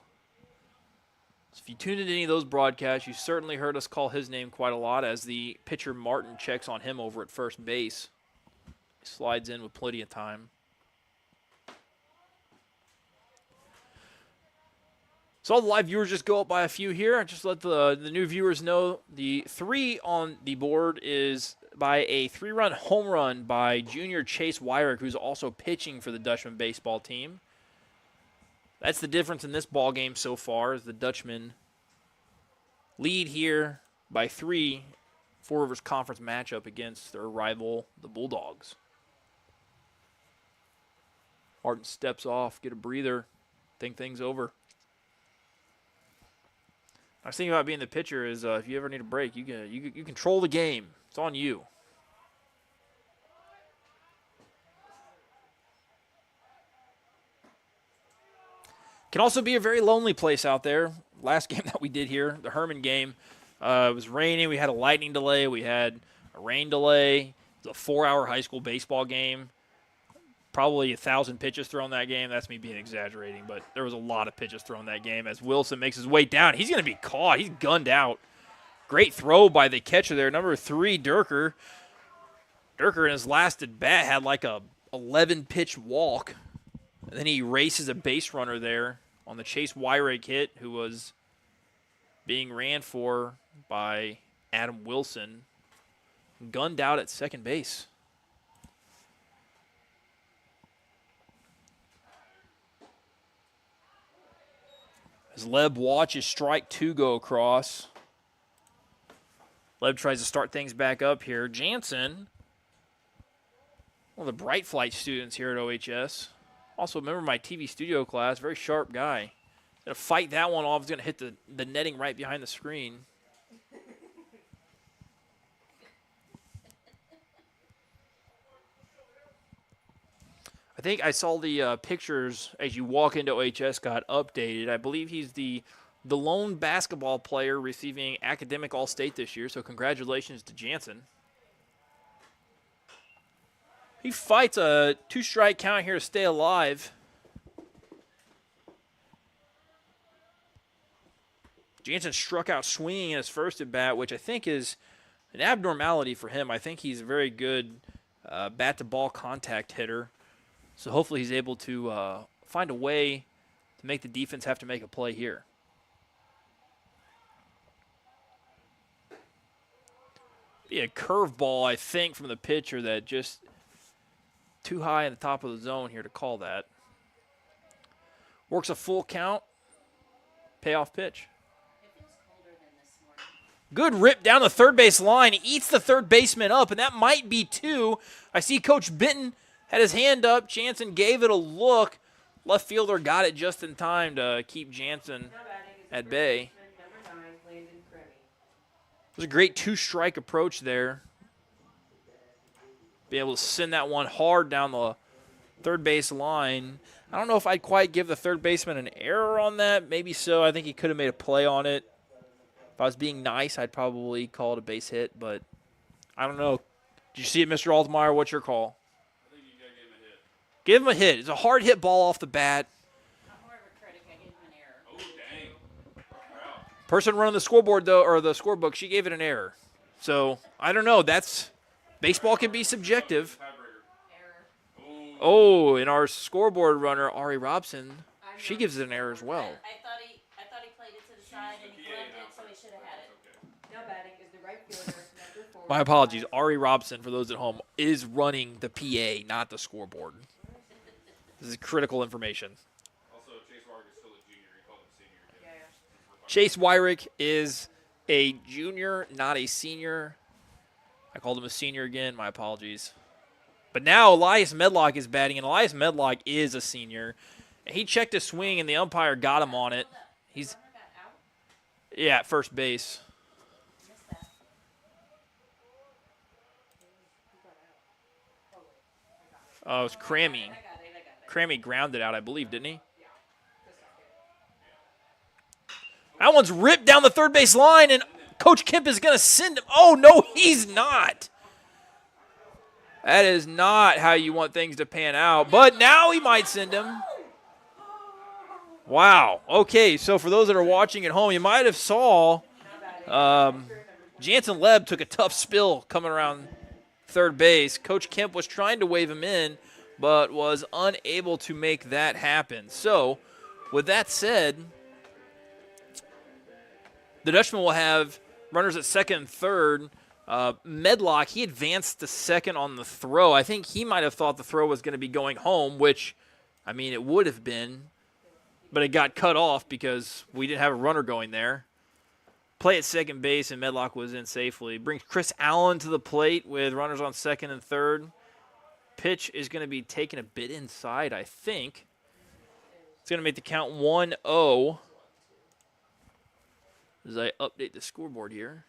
So if you tuned into any of those broadcasts, you certainly heard us call his name quite a lot as the pitcher Martin checks on him over at first base. He slides in with plenty of time. So all the live viewers just go up by a few here. Just let the new viewers know the 3 on the board is by a 3-run home run by junior Chase Wyrick, who's also pitching for the Dutchman baseball team. That's the difference in this ball game so far, as the Dutchmen lead here by 3, Four Rivers Conference matchup against their rival, the Bulldogs. Martin steps off, get a breather, think things over. I was thinking about being the pitcher is if you ever need a break, you control the game. It's on you. Can also be a very lonely place out there. Last game that we did here, the Herman game, it was raining. We had a lightning delay. We had a rain delay. It was a 4-hour high school baseball game. Probably 1,000 pitches thrown that game. That's me being exaggerating, but there was a lot of pitches thrown that game as Wilson makes his way down. He's going to be caught. He's gunned out. Great throw by the catcher there, number 3, Durker. Durker in his last at bat had like a 11-pitch walk. And then he races a base runner there on the Chase Wyrick hit, who was being ran for by Adam Wilson. Gunned out at second base. As Leb watches strike 2 go across. Leb tries to start things back up here. Jansen, one of the Bright Flight students here at OHS. Also, remember my TV studio class, very sharp guy. Going to fight that one off. He's going to hit the netting right behind the screen. I think I saw the pictures as you walk into OHS got updated. I believe he's the lone basketball player receiving academic All-State this year, so congratulations to Jansen. He fights a 2-strike count here to stay alive. Jansen struck out swinging in his first at bat, which I think is an abnormality for him. I think he's a very good bat-to-ball contact hitter. So hopefully he's able to find a way to make the defense have to make a play here. Be a curveball, I think, from the pitcher that just too high in the top of the zone here to call that. Works a full count. Payoff pitch. Good rip down the third base line. He eats the third baseman up, and that might be two. I see Coach Benton had his hand up. Jansen gave it a look. Left fielder got it just in time to keep Jansen at bay. It was a great two-strike approach there. Be able to send that one hard down the third base line. I don't know if I'd quite give the third baseman an error on that. Maybe so. I think he could have made a play on it. If I was being nice, I'd probably call it a base hit, but I don't know. Did you see it, Mr. Altmaier? What's your call? I think you got to give him a hit. Give him a hit. It's a hard hit ball off the bat. I'm more of a critic. I gave him an error. Oh, dang. Wow. Person running the scoreboard, though, or the scorebook, she gave it an error. So, I don't know. Baseball can be subjective. Tiebreaker. Oh, and our scoreboard runner, Ari Robson, she gives it an error as well. I thought he played it to the side and he gloved it, so he should have had it. Now batting is the right fielder, number 4. My apologies. Ari Robson, for those at home, is running the PA, not the scoreboard. This is critical information. Also, Chase Warwick is still a junior. He called him senior. Yeah. Chase Wyrick is a junior, not a senior. I called him a senior again. My apologies. But now Elias Medlock is batting, and Elias Medlock is a senior. And he checked his swing, and the umpire got him on it. He's at first base. Oh, it was Crammy. Crammy grounded out, I believe, didn't he? That one's ripped down the third base line, and Coach Kemp is going to send him. Oh, no, he's not. That is not how you want things to pan out. But now he might send him. Wow. Okay, so for those that are watching at home, you might have saw Jansen Leb took a tough spill coming around third base. Coach Kemp was trying to wave him in, but was unable to make that happen. So, with that said, the Dutchmen will have runners at second and third. Medlock, he advanced to second on the throw. I think he might have thought the throw was going to be going home, which, I mean, it would have been, but it got cut off because we didn't have a runner going there. Play at second base, and Medlock was in safely. Brings Chris Allen to the plate with runners on second and third. Pitch is going to be taken a bit inside, I think. It's going to make the count 1-0 as I update the scoreboard here.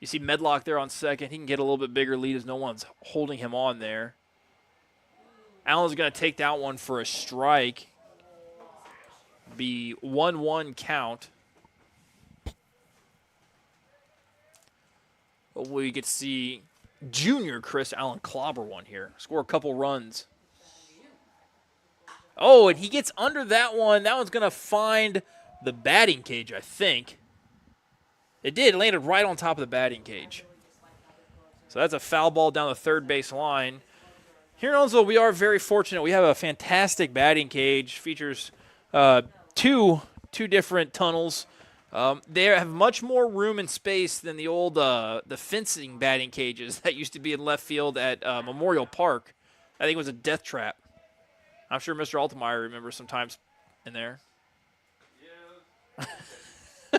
You see Medlock there on second. He can get a little bit bigger lead as no one's holding him on there. Allen's going to take that one for a strike. Be 1-1 count. Hopefully we get to see junior Chris Allen clobber one here. Score a couple runs. Oh, and he gets under that one. That one's going to find the batting cage, I think. It did. It landed right on top of the batting cage. So that's a foul ball down the third base line. Here in Owensville, we are very fortunate. We have a fantastic batting cage. Features two different tunnels. They have much more room and space than the old the fencing batting cages that used to be in left field at Memorial Park. I think it was a death trap. I'm sure Mr. Altmaier remembers some times in there. Yeah.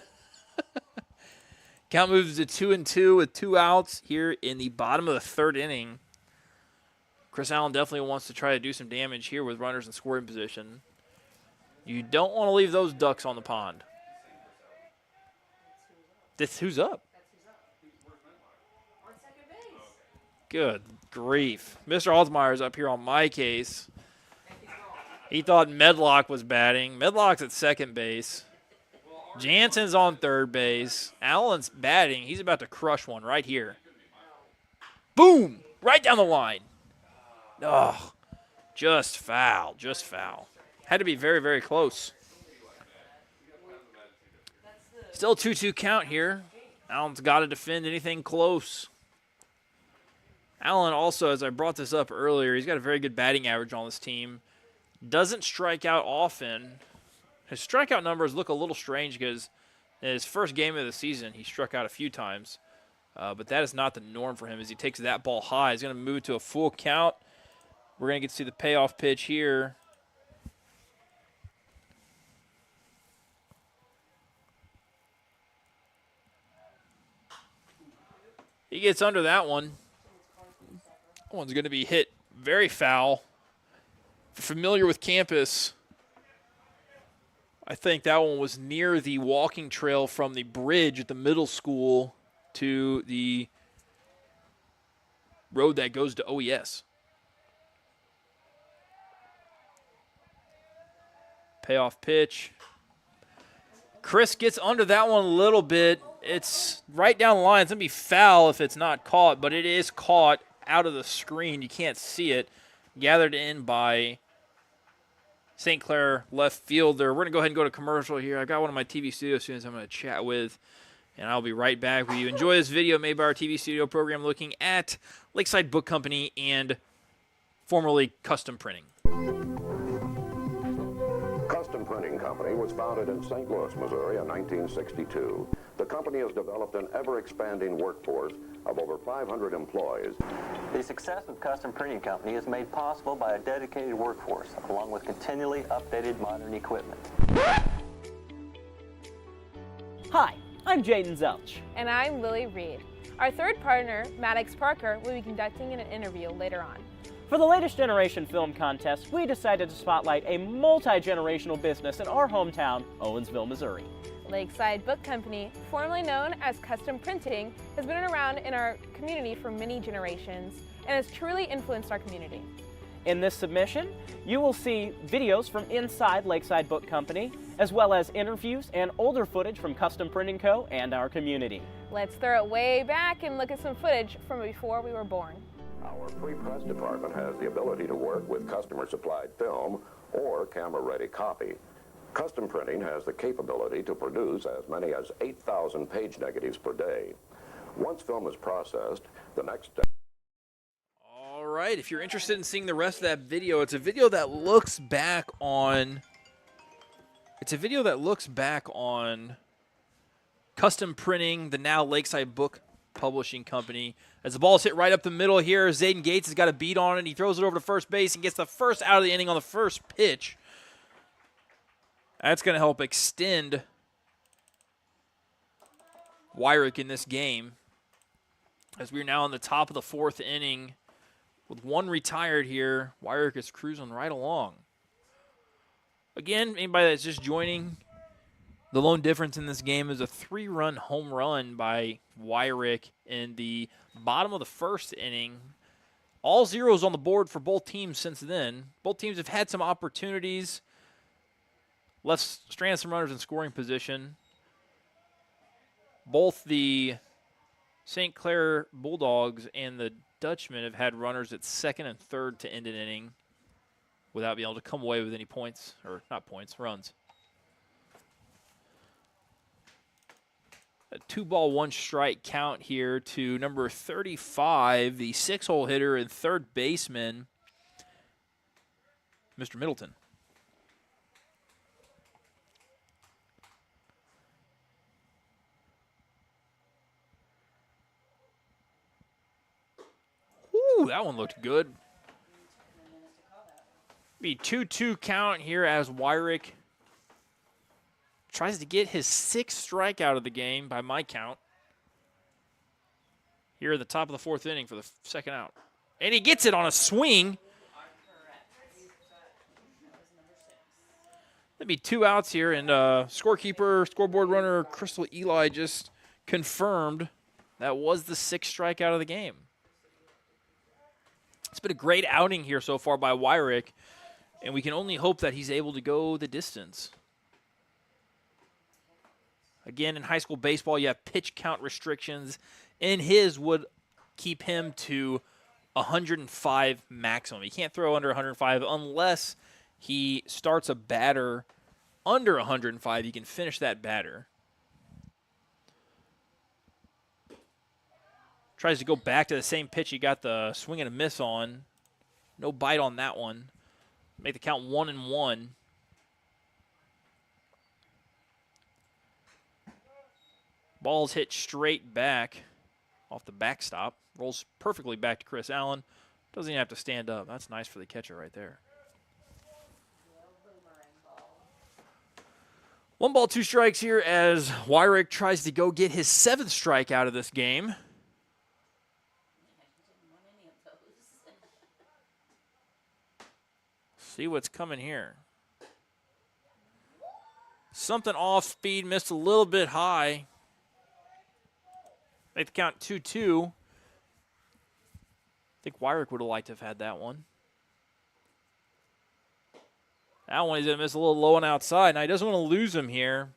Count moves to 2-2 with 2 outs here in the bottom of the third inning. Chris Allen definitely wants to try to do some damage here with runners in scoring position. You don't want to leave those ducks on the pond. That's who's up. Good grief. Mr. Altmaier's up here on my case. He thought Medlock was batting. Medlock's at second base. Jansen's on third base. Allen's batting. He's about to crush one right here. Boom! Right down the line. Oh, just foul. Just foul. Had to be very, very close. Still 2-2 count here. Allen's got to defend anything close. Allen also, as I brought this up earlier, he's got a very good batting average on this team. Doesn't strike out often. His strikeout numbers look a little strange because in his first game of the season, he struck out a few times. But that is not the norm for him as he takes that ball high. He's going to move it to a full count. We're going to get to see the payoff pitch here. He gets under that one. That one's going to be hit very foul. If you're familiar with campus, I think that one was near the walking trail from the bridge at the middle school to the road that goes to OES. Payoff pitch. Chris gets under that one a little bit. It's right down the line. It's going to be foul if it's not caught, but it is caught out of the screen. You can't see it. Gathered in by St. Clair left fielder. We're going to go ahead and go to commercial here. I got one of my TV studio students I'm going to chat with, and I'll be right back with you. Enjoy this video made by our TV studio program looking at Lakeside Book Company and formerly Custom Printing. Custom Printing Company was founded in St. Louis, Missouri in 1962. The company has developed an ever-expanding workforce of over 500 employees. The success of Custom Printing Company is made possible by a dedicated workforce, along with continually updated modern equipment. Hi, I'm Jaden Zelch. And I'm Lily Reed. Our third partner, Maddox Parker, will be conducting an interview later on. For the latest Generation Film Contest, we decided to spotlight a multi-generational business in our hometown, Owensville, Missouri. Lakeside Book Company, formerly known as Custom Printing, has been around in our community for many generations and has truly influenced our community. In this submission, you will see videos from inside Lakeside Book Company, as well as interviews and older footage from Custom Printing Co. and our community. Let's throw it way back and look at some footage from before we were born. Our pre-press department has the ability to work with customer-supplied film or camera-ready copy. Custom Printing has the capability to produce as many as 8,000 page negatives per day. Once film is processed, the next step. All right, if you're interested in seeing the rest of that video, it's a video that looks back on Custom Printing, the now Lakeside Book Publishing Company. As the ball is hit right up the middle here, Zayden Gates has got a beat on it. He throws it over to first base and gets the first out of the inning on the first pitch. That's going to help extend Wyrick in this game, as we're now in the top of the fourth inning with one retired here. Wyrick is cruising right along. Again, anybody that's just joining, the lone difference in this game is a 3-run home run by Wyrick in the bottom of the first inning. All zeros on the board for both teams since then. Both teams have had some opportunities, left stranded some runners in scoring position. Both the St. Clair Bulldogs and the Dutchmen have had runners at second and third to end an inning without being able to come away with any points, or not points, runs. A 2-ball, 1-strike count here to number 35, the 6-hole hitter and third baseman, Mr. Middleton. Ooh, that one looked good. Be 2-2 count here as Wyrick tries to get his 6th strikeout of the game by my count. Here at the top of the fourth inning for the second out. And he gets it on a swing. That'd be 2 outs here, and scoreboard runner Crystal Eli just confirmed that was the 6th strikeout of the game. It's been a great outing here so far by Wyrick, and we can only hope that he's able to go the distance. Again, in high school baseball, you have pitch count restrictions, and his would keep him to 105 maximum. He can't throw under 105 unless he starts a batter under 105, he can finish that batter. Tries to go back to the same pitch he got the swing and a miss on. No bite on that one. Make the count 1-1. Ball's hit straight back off the backstop. Rolls perfectly back to Chris Allen. Doesn't even have to stand up. That's nice for the catcher right there. 1 ball, 2 strikes here as Wyrick tries to go get his 7th strike out of this game. See what's coming here. Something off speed, missed a little bit high. Make the count 2-2. I think Wyrick would have liked to have had that one. That one he's going to miss a little low and outside. Now he doesn't want to lose him here.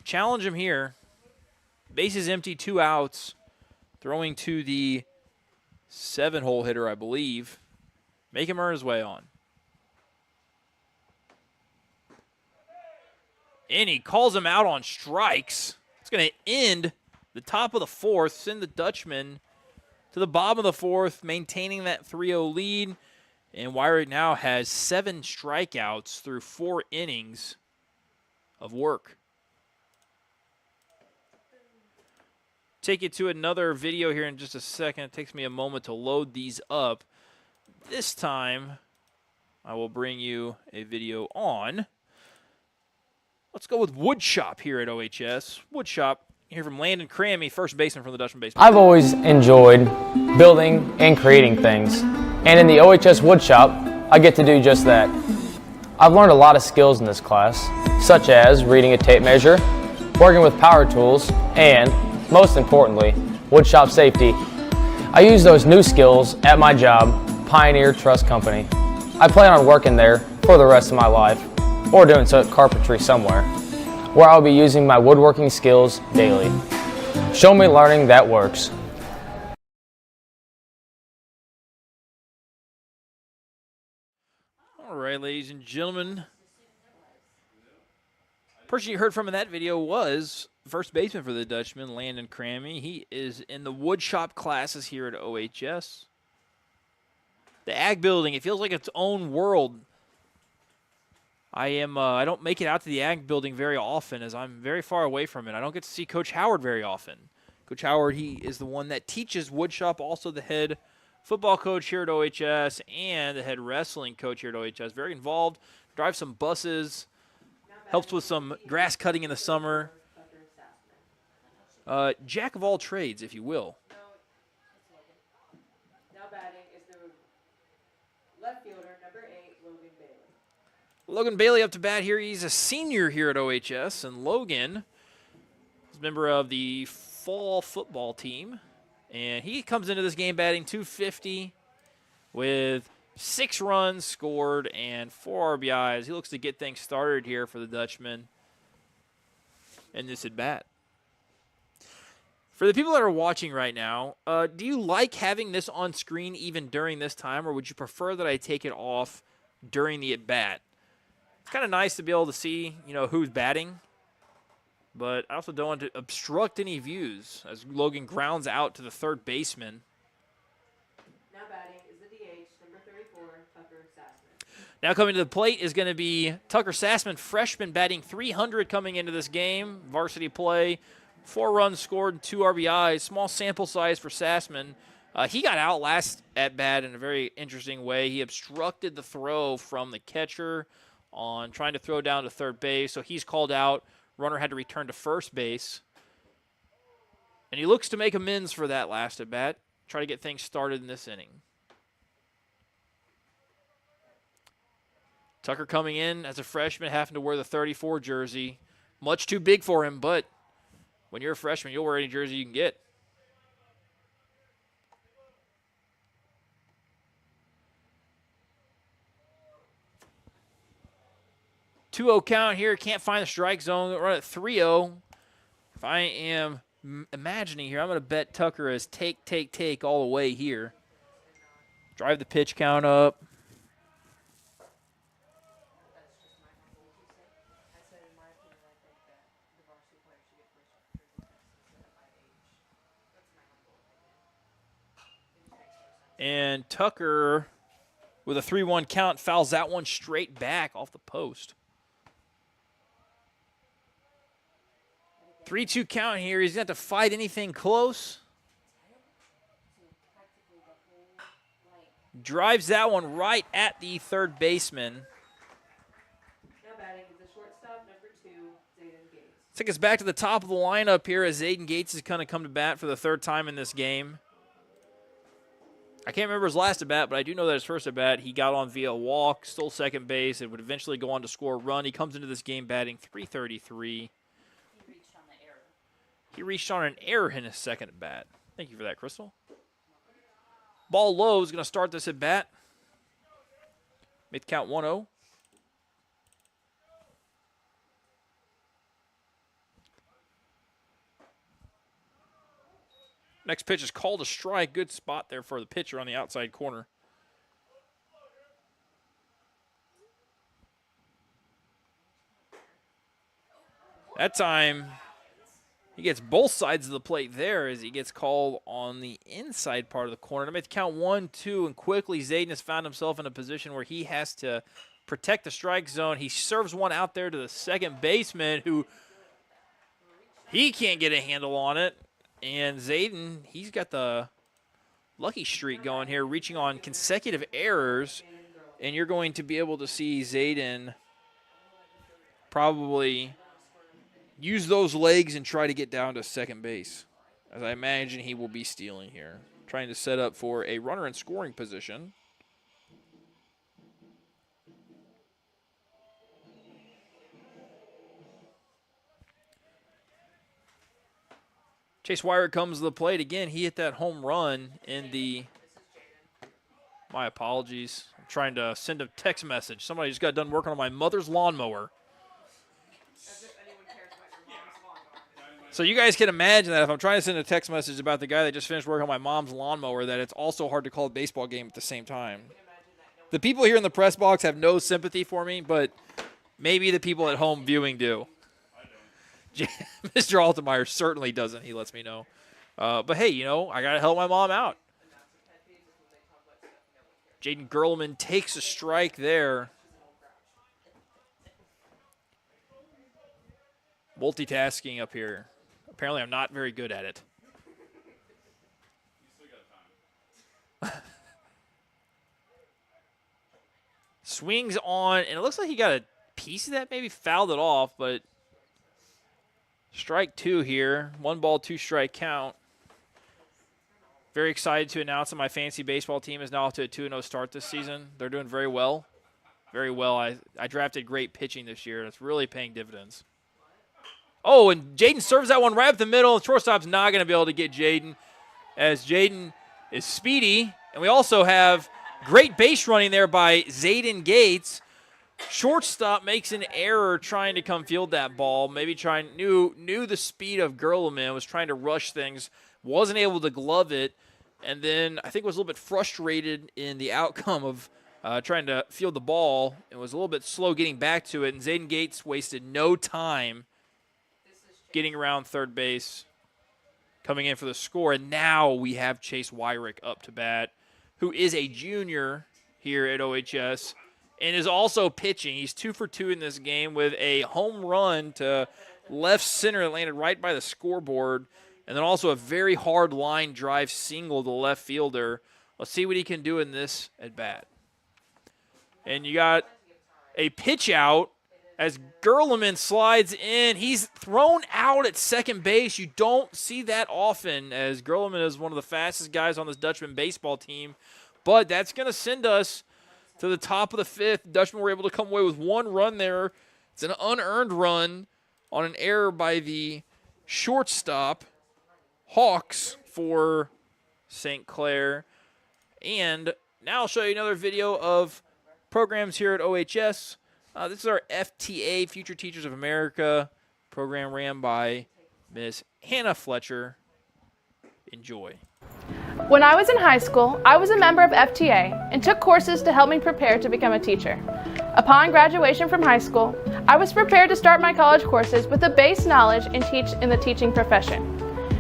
Challenge him here. Base is empty, 2 outs. Throwing to the 7-hole hitter, I believe. Make him earn his way on. And he calls him out on strikes. It's going to end the top of the 4th, send the Dutchmen to the bottom of the 4th, maintaining that 3-0 lead. And Wyrick now has 7 strikeouts through 4 innings of work. Take you to another video here in just a second. It takes me a moment to load these up. This time, I will bring you a video on. Let's go with Woodshop here at OHS. Woodshop, here from Landon Crammy, first baseman from the Dutchman baseball. I've always enjoyed building and creating things. And in the OHS Woodshop, I get to do just that. I've learned a lot of skills in this class, such as reading a tape measure, working with power tools, and, most importantly, woodshop safety. I use those new skills at my job, Pioneer Trust Company. I plan on working there for the rest of my life, or doing some carpentry somewhere, where I'll be using my woodworking skills daily. Show me learning that works. All right, ladies and gentlemen. Person you heard from in that video was first baseman for the Dutchman, Landon Crammy. He is in the woodshop classes here at OHS. The Ag Building, it feels like its own world. I don't make it out to the Ag Building very often as I'm very far away from it. I don't get to see Coach Howard very often. Coach Howard, he is the one that teaches woodshop, also the head football coach here at OHS and the head wrestling coach here at OHS. Very involved, drives some buses, helps with some grass cutting in the summer. Jack of all trades, if you will. Now batting is the left fielder, number 8, Logan Bailey. Logan Bailey up to bat here. He's a senior here at OHS, and Logan is a member of the fall football team. And he comes into this game batting .250 with 6 runs scored and 4 RBIs. He looks to get things started here for the Dutchman in this at-bat. For the people that are watching right now, do you like having this on screen even during this time, or would you prefer that I take it off during the at-bat? It's kind of nice to be able to see, who's batting, but I also don't want to obstruct any views as Logan grounds out to the third baseman. Now batting is the DH, number 34, Tucker Sassman. Now coming to the plate is going to be Tucker Sassman, freshman, batting .300 coming into this game. Varsity play, 4 runs scored and 2 RBIs. Small sample size for Sassman. He got out last at-bat in a very interesting way. He obstructed the throw from the catcher on trying to throw down to third base, so he's called out. Runner had to return to first base. And he looks to make amends for that last at-bat, try to get things started in this inning. Tucker coming in as a freshman, having to wear the 34 jersey. Much too big for him, but when you're a freshman, you'll wear any jersey you can get. .2-0 count here. Can't find the strike zone. Run at 3-0. If I am imagining here, I'm going to bet Tucker as take all the way here. Drive the pitch count up. And Tucker, with a 3-1 count, fouls that one straight back off the post. 3-2 count here. He's going to have to fight anything close. Drives that one right at the third baseman. Now batting is the shortstop, number 2, Zayden Gates. Take us back to the top of the lineup here as Zayden Gates is going to come to bat for the third time in this game. I can't remember his last at bat, but I do know that his first at bat, he got on via a walk, stole second base, and would eventually go on to score a run. He comes into this game batting .333. He reached on an error in his second at bat. Thank you for that, Crystal. Ball low is going to start this at bat. Make the count 1-0. Next pitch is called a strike. Good spot there for the pitcher on the outside corner. That time, he gets both sides of the plate there as he gets called on the inside part of the corner. To make the count 1-2, and quickly Zayden has found himself in a position where he has to protect the strike zone. He serves one out there to the second baseman who he can't get a handle on it. And Zayden, he's got the lucky streak going here, reaching on consecutive errors. And you're going to be able to see Zayden probably use those legs and try to get down to second base, as I imagine he will be stealing here, trying to set up for a runner in scoring position. Chase Wyrick comes to the plate. Again, he hit that home run in the – my apologies. I'm trying to send a text message. Somebody just got done working on my mother's lawnmower. So you guys can imagine that if I'm trying to send a text message about the guy that just finished working on my mom's lawnmower, that it's also hard to call a baseball game at the same time. The people here in the press box have no sympathy for me, but maybe the people at home viewing do. Mr. Altemeyer certainly doesn't, he lets me know. But hey, you know, I got to help my mom out. Jaden Gerlman takes a strike there. Multitasking up here. Apparently I'm not very good at it. Swings on, and it looks like he got a piece of that, maybe fouled it off, but strike 2 here. 1 ball, 2 strike count. Very excited to announce that my fantasy baseball team is now off to a 2-0 start this season. They're doing very well. Very well. I drafted great pitching this year, and it's really paying dividends. Oh, and Jaden serves that one right up the middle. The shortstop's not going to be able to get Jaden, as Jaden is speedy. And we also have great base running there by Zayden Gates. Shortstop makes an error trying to come field that ball. Maybe knew the speed of Gerleman, was trying to rush things, wasn't able to glove it, and then I think was a little bit frustrated in the outcome of trying to field the ball and was a little bit slow getting back to it. And Zayden Gates wasted no time getting around third base, coming in for the score. And now we have Chase Wyrick up to bat, who is a junior here at OHS and is also pitching. He's 2 for 2 in this game with a home run to left center that landed right by the scoreboard, and then also a very hard line drive single to the left fielder. Let's see what he can do in this at bat. And you got a pitch out as Gerleman slides in. He's thrown out at second base. You don't see that often, as Gerleman is one of the fastest guys on this Dutchman baseball team. But that's going to send us to the top of the 5th. Dutchmen were able to come away with 1 run there. It's an unearned run on an error by the shortstop, Hawks, for St. Clair. And now I'll show you another video of programs here at OHS. This is our FTA, Future Teachers of America, program ran by Miss Hannah Fletcher. Enjoy. When I was in high school, I was a member of FTA and took courses to help me prepare to become a teacher. Upon graduation from high school, I was prepared to start my college courses with a base knowledge in the teaching profession.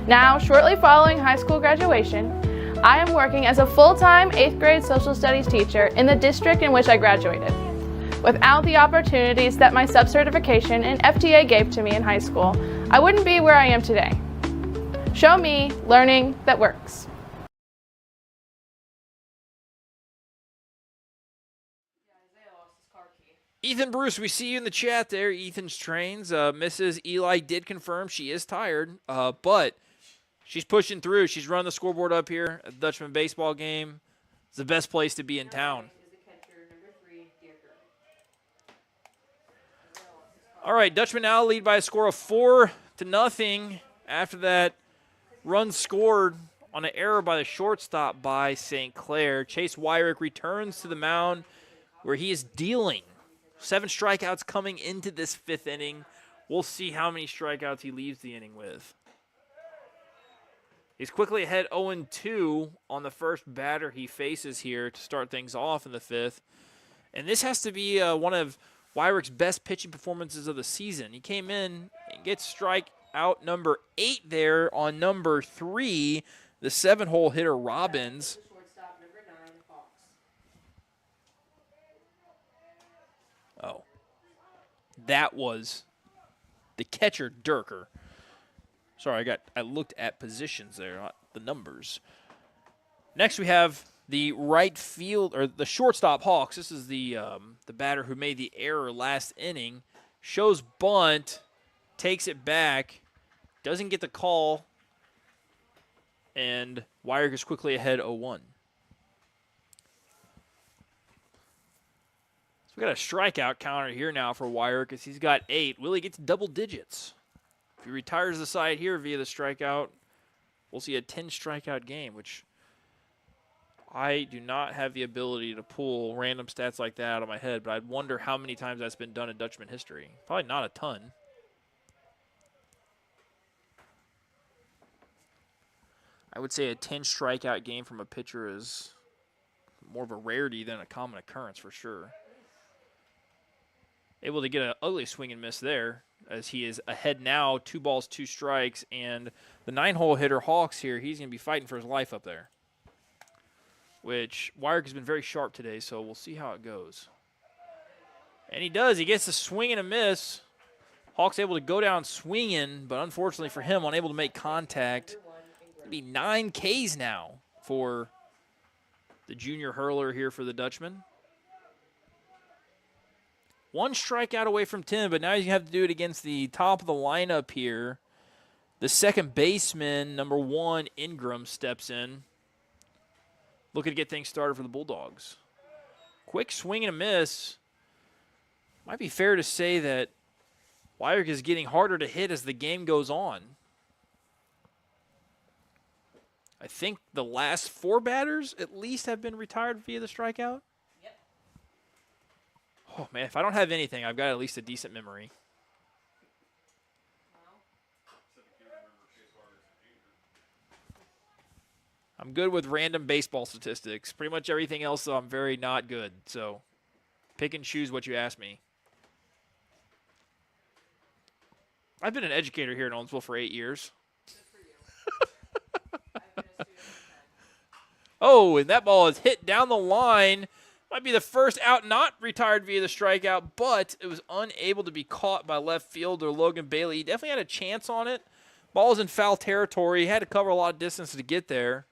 Now, shortly following high school graduation, I am working as a full-time 8th grade social studies teacher in the district in which I graduated. Without the opportunities that my sub-certification in FTA gave to me in high school, I wouldn't be where I am today. Show me learning that works. Ethan Bruce, we see you in the chat there. Ethan's trains. Mrs. Eli did confirm she is tired, but she's pushing through. She's running the scoreboard up here at the Dutchman baseball game. It's the best place to be in town. All right, Dutchman now lead by a score of 4-0 after that run scored on an error by the shortstop by St. Clair. Chase Wyrick returns to the mound where he is dealing 7 strikeouts coming into this 5th inning. We'll see how many strikeouts he leaves the inning with. He's quickly ahead 0-2 on the first batter he faces here to start things off in the 5th. And this has to be one of Wyrick's best pitching performances of the season. He came in and gets strikeout number 8 there on number 3, the 7-hole hitter Robbins. Oh, that was the catcher Durker. Sorry, I looked at positions there, not the numbers. Next, we have the right field or the shortstop Hawks. This is the batter who made the error last inning. Shows bunt, takes it back, doesn't get the call, and Wyrick is quickly ahead 0-1. We got a strikeout counter here now for Wyrick as he's got 8. Will he get to double digits? If he retires the side here via the strikeout, we'll see a 10-strikeout game, which I do not have the ability to pull random stats like that out of my head, but I'd wonder how many times that's been done in Dutchman history. Probably not a ton. I would say a 10-strikeout game from a pitcher is more of a rarity than a common occurrence for sure. Able to get an ugly swing and miss there as he is ahead now, 2 balls, 2 strikes, and the 9-hole hitter Hawks here, he's going to be fighting for his life up there, which Wyrick has been very sharp today, so we'll see how it goes. And he does. He gets a swing and a miss. Hawks able to go down swinging, but unfortunately for him, unable to make contact. It'll be 9 Ks now for the junior hurler here for the Dutchman. 1 strikeout away from 10, but now you have to do it against the top of the lineup here. The second baseman, number 1, Ingram, steps in. Looking to get things started for the Bulldogs. Quick swing and a miss. Might be fair to say that Wyrick is getting harder to hit as the game goes on. I think the last 4 batters at least have been retired via the strikeout. Oh, man, if I don't have anything, I've got at least a decent memory. I'm good with random baseball statistics. Pretty much everything else, though, I'm very not good. So pick and choose what you ask me. I've been an educator here in Owensville for 8 years. Oh, and that ball is hit down the line. Might be the first out not retired via the strikeout, but it was unable to be caught by left fielder Logan Bailey. He definitely had a chance on it. Ball's in foul territory. He had to cover a lot of distance to get there.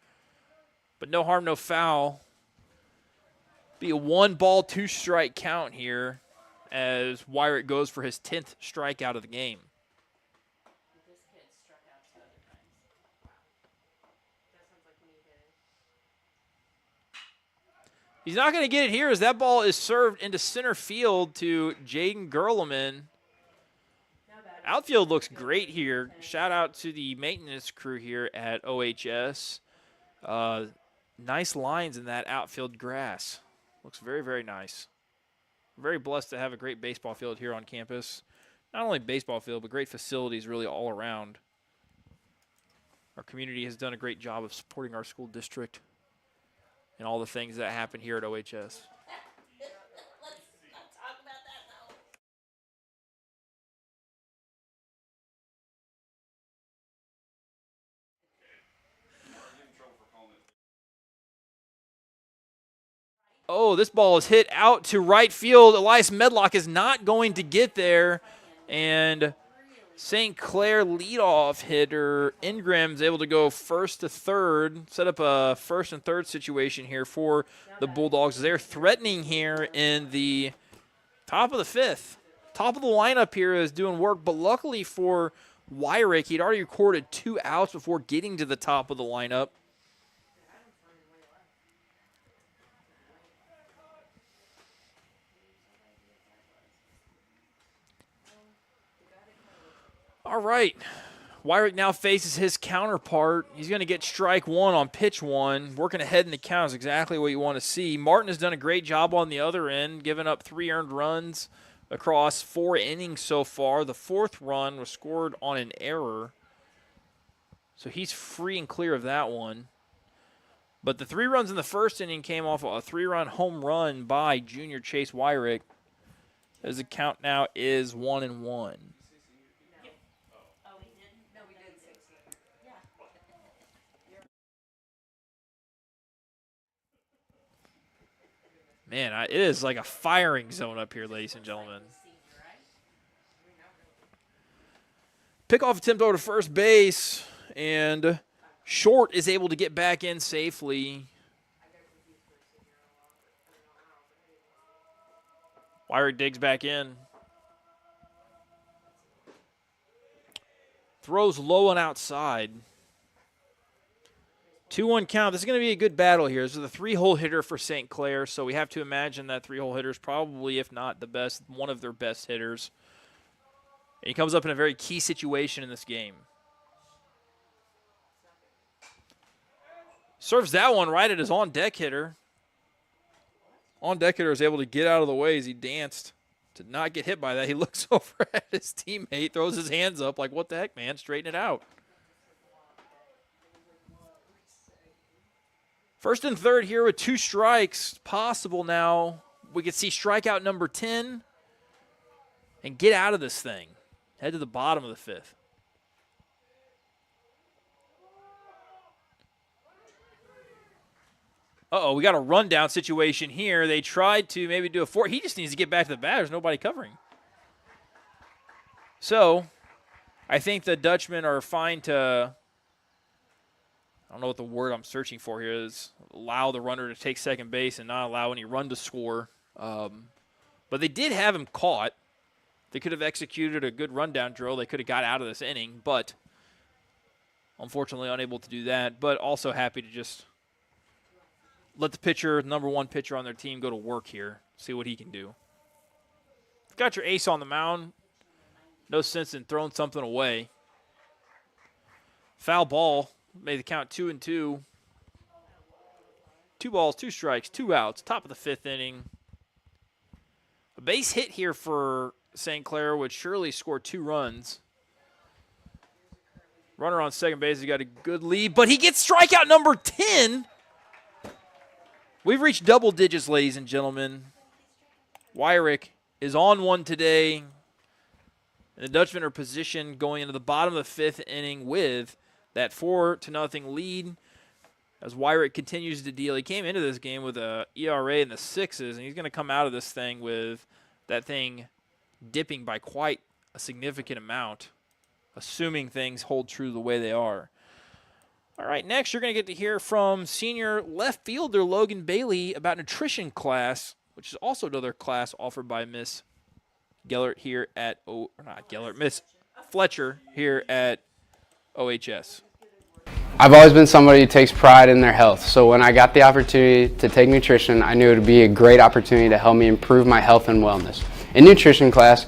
But no harm, no foul. Be a 1-ball, 2-strike count here as Wyrick goes for his 10th strikeout of the game. He's not going to get it here as that ball is served into center field to Jaden Gerleman. Outfield looks great here. Shout out to the maintenance crew here at OHS. Nice lines in that outfield grass. Looks very, very nice. Very blessed to have a great baseball field here on campus. Not only baseball field, but great facilities really all around. Our community has done a great job of supporting our school district and all the things that happen here at OHS. Oh, this ball is hit out to right field. Elias Medlock is not going to get there. And St. Clair leadoff hitter Ingram's able to go first to third, set up a first and third situation here for the Bulldogs. They're threatening here in the top of the fifth. Top of the lineup here is doing work, but luckily for Wyrick, he'd already recorded 2 outs before getting to the top of the lineup. All right. Wyrick now faces his counterpart. He's going to get strike one on pitch one. Working ahead in the count is exactly what you want to see. Martin has done a great job on the other end, giving up 3 earned runs across 4 innings so far. The 4th run was scored on an error, so he's free and clear of that one. But the 3 runs in the first inning came off a 3-run home run by junior Chase Wyrick, as the count now is 1-1. Man, it is like a firing zone up here, ladies and gentlemen. Pickoff attempt over to first base, and Short is able to get back in safely. Wyrick digs back in. Throws low and outside. 2-1 count. This is going to be a good battle here. This is a 3-hole hitter for St. Clair, so we have to imagine that 3-hole hitter is probably, if not the best, one of their best hitters. And he comes up in a very key situation in this game. Serves that one right at his on-deck hitter. On-deck hitter is able to get out of the way as he danced to not get hit by that. He looks over at his teammate, throws his hands up like, what the heck, man? Straighten it out. First and third here with 2 strikes possible now. We could see strikeout number 10 and get out of this thing. Head to the bottom of the 5th. Uh-oh, we got a rundown situation here. They tried to maybe do a 4. He just needs to get back to the bat. There's nobody covering. So, I think the Dutchmen are fine to, I don't know what the word I'm searching for here is, allow the runner to take second base and not allow any run to score. But they did have him caught. They could have executed a good rundown drill. They could have got out of this inning, but unfortunately unable to do that. But also happy to just let the pitcher, number 1 pitcher on their team, go to work here, see what he can do. If you've got your ace on the mound, no sense in throwing something away. Foul ball. Made the count 2-2. 2 balls, 2 strikes, 2 outs. Top of the 5th inning. A base hit here for St. Clair would surely score 2 runs. Runner on second base, he got a good lead, but he gets strikeout number 10. We've reached double digits, ladies and gentlemen. Wyrick is on one today. And the Dutchmen are positioned going into the bottom of the 5th inning with that 4-0 lead as Wyrick continues to deal. He came into this game with a ERA in the 6s, and he's going to come out of this thing with that thing dipping by quite a significant amount, assuming things hold true the way they are. All right, next you're going to get to hear from senior left fielder Logan Bailey about nutrition class, which is also another class offered by Miss Gellert here at, Miss Fletcher here at OHS. I've always been somebody who takes pride in their health, so when I got the opportunity to take nutrition, I knew it would be a great opportunity to help me improve my health and wellness. In nutrition class,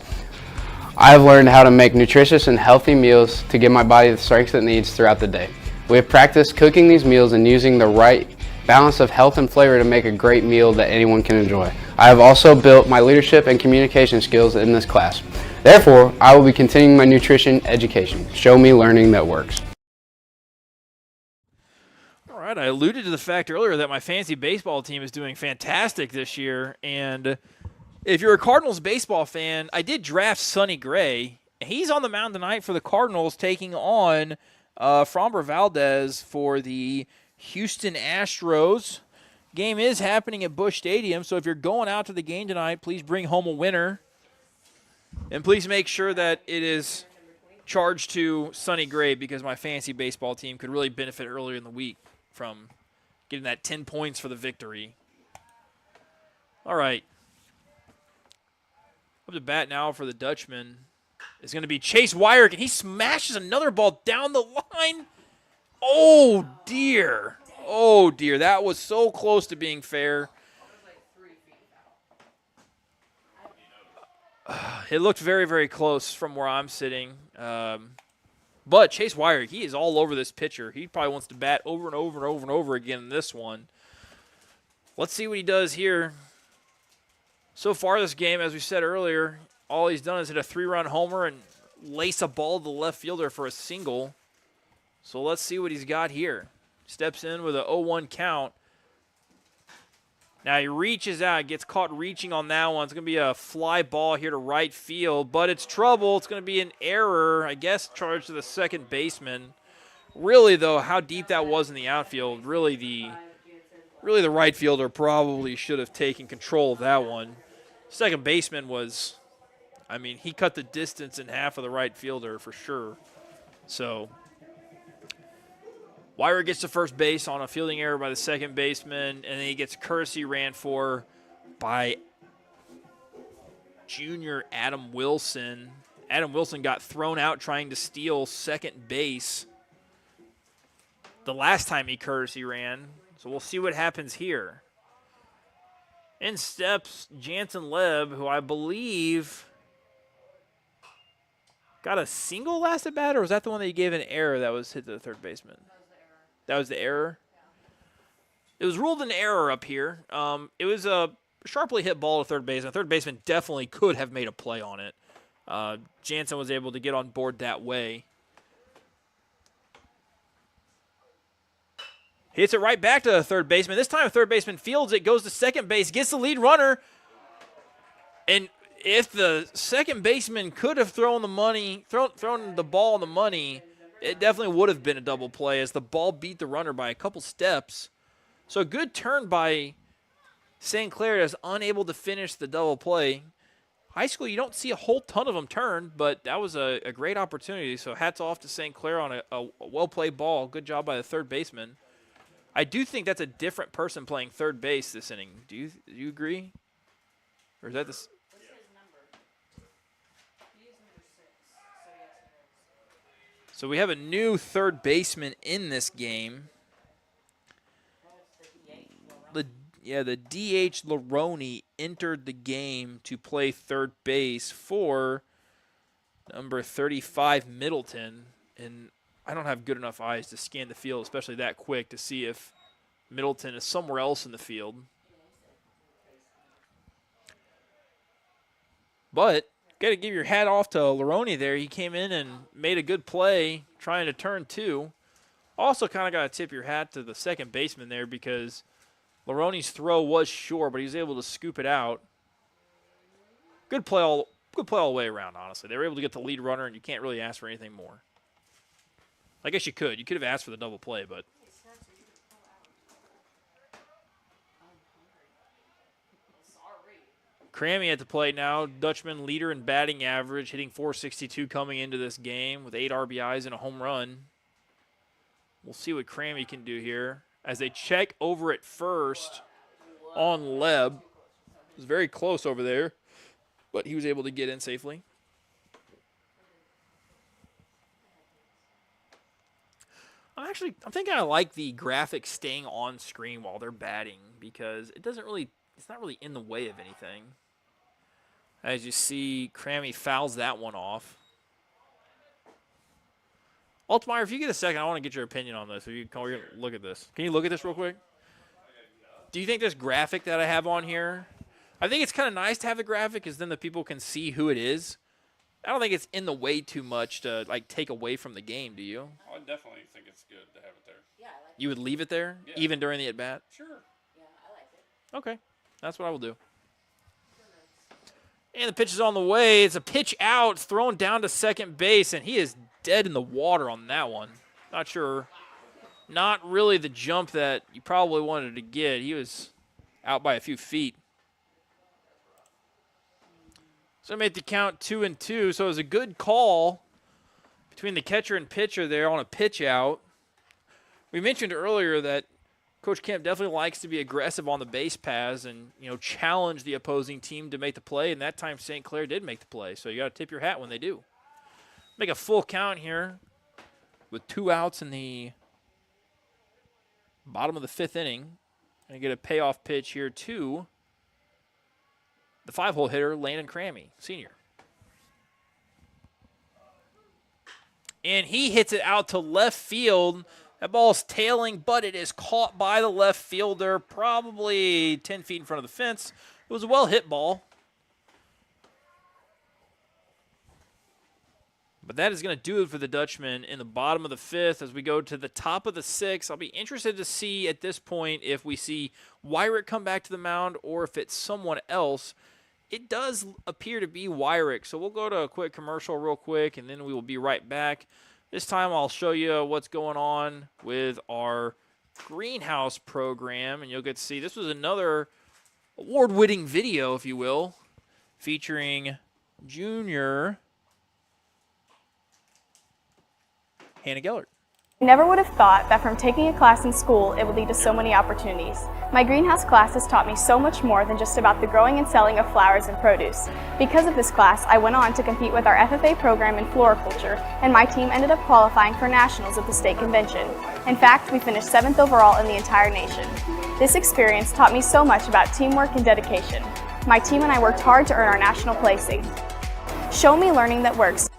I have learned how to make nutritious and healthy meals to give my body the strength it needs throughout the day. We have practiced cooking these meals and using the right balance of health and flavor to make a great meal that anyone can enjoy. I have also built my leadership and communication skills in this class. Therefore, I will be continuing my nutrition education. Show me learning that works. All right, I alluded to the fact earlier that my fantasy baseball team is doing fantastic this year, and if you're a Cardinals baseball fan, I did draft Sonny Gray. He's on the mound tonight for the Cardinals, taking on Framber Valdez for the Houston Astros. Game is happening at Busch Stadium, so if you're going out to the game tonight, please bring home a winner. And please make sure that it is charged to Sunny Gray because my fantasy baseball team could really benefit earlier in the week from getting that 10 points for the victory. All right. Up to bat now for the Dutchman is going to be Chase Wyrick, and he smashes another ball down the line. Oh, dear. Oh, dear. That was so close to being fair. It looked very, very close from where I'm sitting. But Chase Wyrick, he is all over this pitcher. He probably wants to bat over and over and over and over again in this one. Let's see what he does here. So far this game, as we said earlier, all he's done is hit a 3-run homer and lace a ball to the left fielder for a single. So let's see what he's got here. Steps in with a 0-1 count. Now he reaches out, gets caught reaching on that one. It's going to be a fly ball here to right field, but it's trouble. It's going to be an error, I guess, charged to the second baseman. Really, though, how deep that was in the outfield, really the right fielder probably should have taken control of that one. Second baseman was, I mean, he cut the distance in half of the right fielder for sure. So Wyrick gets to first base on a fielding error by the second baseman, and then he gets courtesy ran for by junior Adam Wilson. Adam Wilson got thrown out trying to steal second base the last time he courtesy ran. So we'll see what happens here. In steps Jansen Leb, who I believe got a single last at bat, or was that the one that he gave an error that was hit to the third baseman? That was the error? It was ruled an error up here. It was a sharply hit ball to third base. The third baseman definitely could have made a play on it. Jansen was able to get on board that way. Hits it right back to the third baseman. This time, third baseman fields it, goes to second base, gets the lead runner. And if the second baseman could have thrown the ball on the money, it definitely would have been a double play as the ball beat the runner by a couple steps. So a good turn by St. Clair is unable to finish the double play. High school, you don't see a whole ton of them turn, but that was a great opportunity. So hats off to St. Clair on a well-played ball. Good job by the third baseman. I do think that's a different person playing third base this inning. Do you agree? Or is that this? So we have a new third baseman in this game. The DH Laroni entered the game to play third base for number 35 Middleton, and I don't have good enough eyes to scan the field, especially that quick, to see if Middleton is somewhere else in the field. But got to give your hat off to Laroni there. He came in and made a good play trying to turn two. Also kind of got to tip your hat to the second baseman there because Laroni's throw was short, but he was able to scoop it out. Good play all the way around, honestly. They were able to get the lead runner, and you can't really ask for anything more. I guess you could. You could have asked for the double play, but. Crammy at the plate now. Dutchman leader in batting average, hitting .462 coming into this game with 8 RBIs and a home run. We'll see what Crammy can do here as they check over at first on Leb. It was very close over there, but he was able to get in safely. I'm thinking I like the graphic staying on screen while they're batting because it's not really in the way of anything. As you see, Crammy fouls that one off. Altmaier, if you get a second, I want to get your opinion on this. If you can look at this. Can you look at this real quick? Do you think this graphic that I have on here, I think it's kind of nice to have the graphic because then the people can see who it is. I don't think it's in the way too much to take away from the game, do you? I definitely think it's good to have it there. Yeah, I like it. You would leave it there, even during the at-bat? Sure. Yeah, I like it. Okay, that's what I will do. And the pitch is on the way. It's a pitch out. It's thrown down to second base, and he is dead in the water on that one. Not sure not really the jump that you probably wanted to get. He was out by a few feet. So I made the count 2-2. So it was a good call between the catcher and pitcher there on a pitch out. We mentioned earlier that Coach Kemp definitely likes to be aggressive on the base paths and, challenge the opposing team to make the play. And that time St. Clair did make the play. So you got to tip your hat when they do. Make a full count here with 2 outs in the bottom of the 5th inning. And get a payoff pitch here to the 5-hole hitter, Landon Crammy, senior. And he hits it out to left field. That ball's tailing, but it is caught by the left fielder, probably 10 feet in front of the fence. It was a well-hit ball. But that is going to do it for the Dutchmen in the bottom of the 5th. As we go to the top of the 6th, I'll be interested to see at this point if we see Wyrick come back to the mound or if it's someone else. It does appear to be Wyrick, so we'll go to a quick commercial real quick, and then we will be right back. This time I'll show you what's going on with our greenhouse program, and you'll get to see this was another award-winning video, if you will, featuring junior Hannah Gellert. I never would have thought that from taking a class in school, it would lead to so many opportunities. My greenhouse class has taught me so much more than just about the growing and selling of flowers and produce. Because of this class, I went on to compete with our FFA program in floriculture, and my team ended up qualifying for nationals at the state convention. In fact, we finished 7th overall in the entire nation. This experience taught me so much about teamwork and dedication. My team and I worked hard to earn our national placing. Show me learning that works.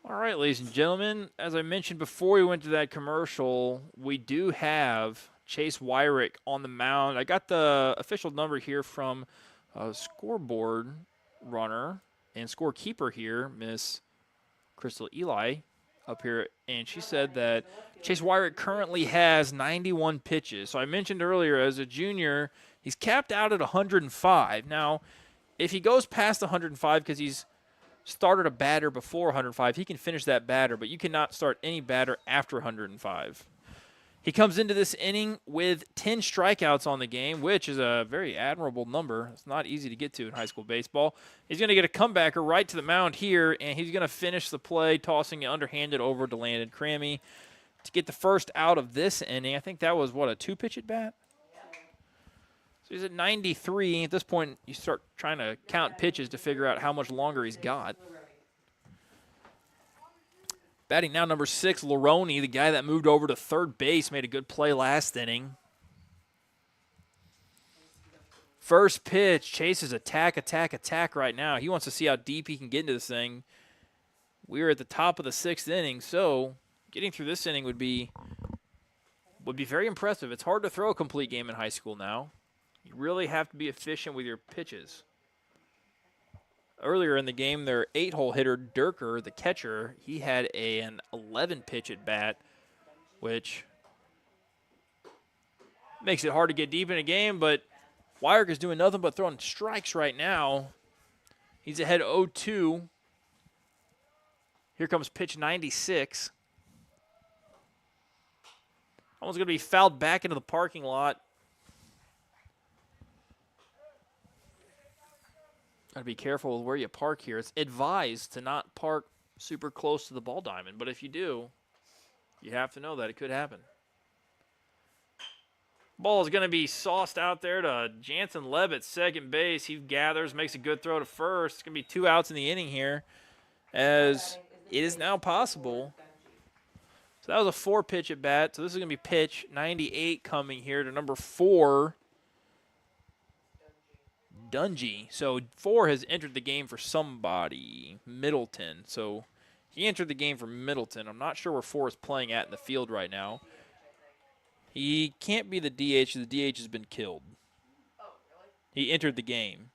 All right, ladies and gentlemen, as I mentioned before we went to that commercial, we do have Chase Wyrick on the mound. I got the official number here from scoreboard runner and scorekeeper here, Miss Crystal Eli, up here, and she said that Chase Wyrick currently has 91 pitches. So I mentioned earlier, as a junior, he's capped out at 105. Now, if he goes past 105 because he's started a batter before 105, he can finish that batter, but you cannot start any batter after 105. He comes into this inning with 10 strikeouts on the game, which is a very admirable number. It's not easy to get to in high school baseball. He's going to get a comebacker right to the mound here, and he's going to finish the play, tossing it underhanded over to Landon Crammy to get the first out of this inning. I think that was, a 2-pitch at bat? So he's at 93. At this point, you start trying to count pitches to figure out how much longer he's got. Batting now number 6, Laroni, the guy that moved over to third base, made a good play last inning. First pitch, Chase's attack right now. He wants to see how deep he can get into this thing. We're at the top of the 6th inning, so getting through this inning would be very impressive. It's hard to throw a complete game in high school now. You really have to be efficient with your pitches. Earlier in the game, their 8-hole hitter, Durker, the catcher, he had an 11-pitch at bat, which makes it hard to get deep in a game, but Wyrick is doing nothing but throwing strikes right now. He's ahead 0-2. Here comes pitch 96. Almost going to be fouled back into the parking lot. Got to be careful with where you park here. It's advised to not park super close to the ball diamond, but if you do, you have to know that it could happen. Ball is going to be sauced out there to Jansen Lebb at second base. He gathers, makes a good throw to first. It's going to be 2 outs in the inning here, as it is now possible. So that was a 4-pitch at bat. So this is going to be pitch 98 coming here to number 4, Dungy. So 4 has entered the game for somebody, Middleton. So he entered the game for Middleton. I'm not sure where 4 is playing at in the field right now. He can't be the DH. The DH has been killed. He entered the game.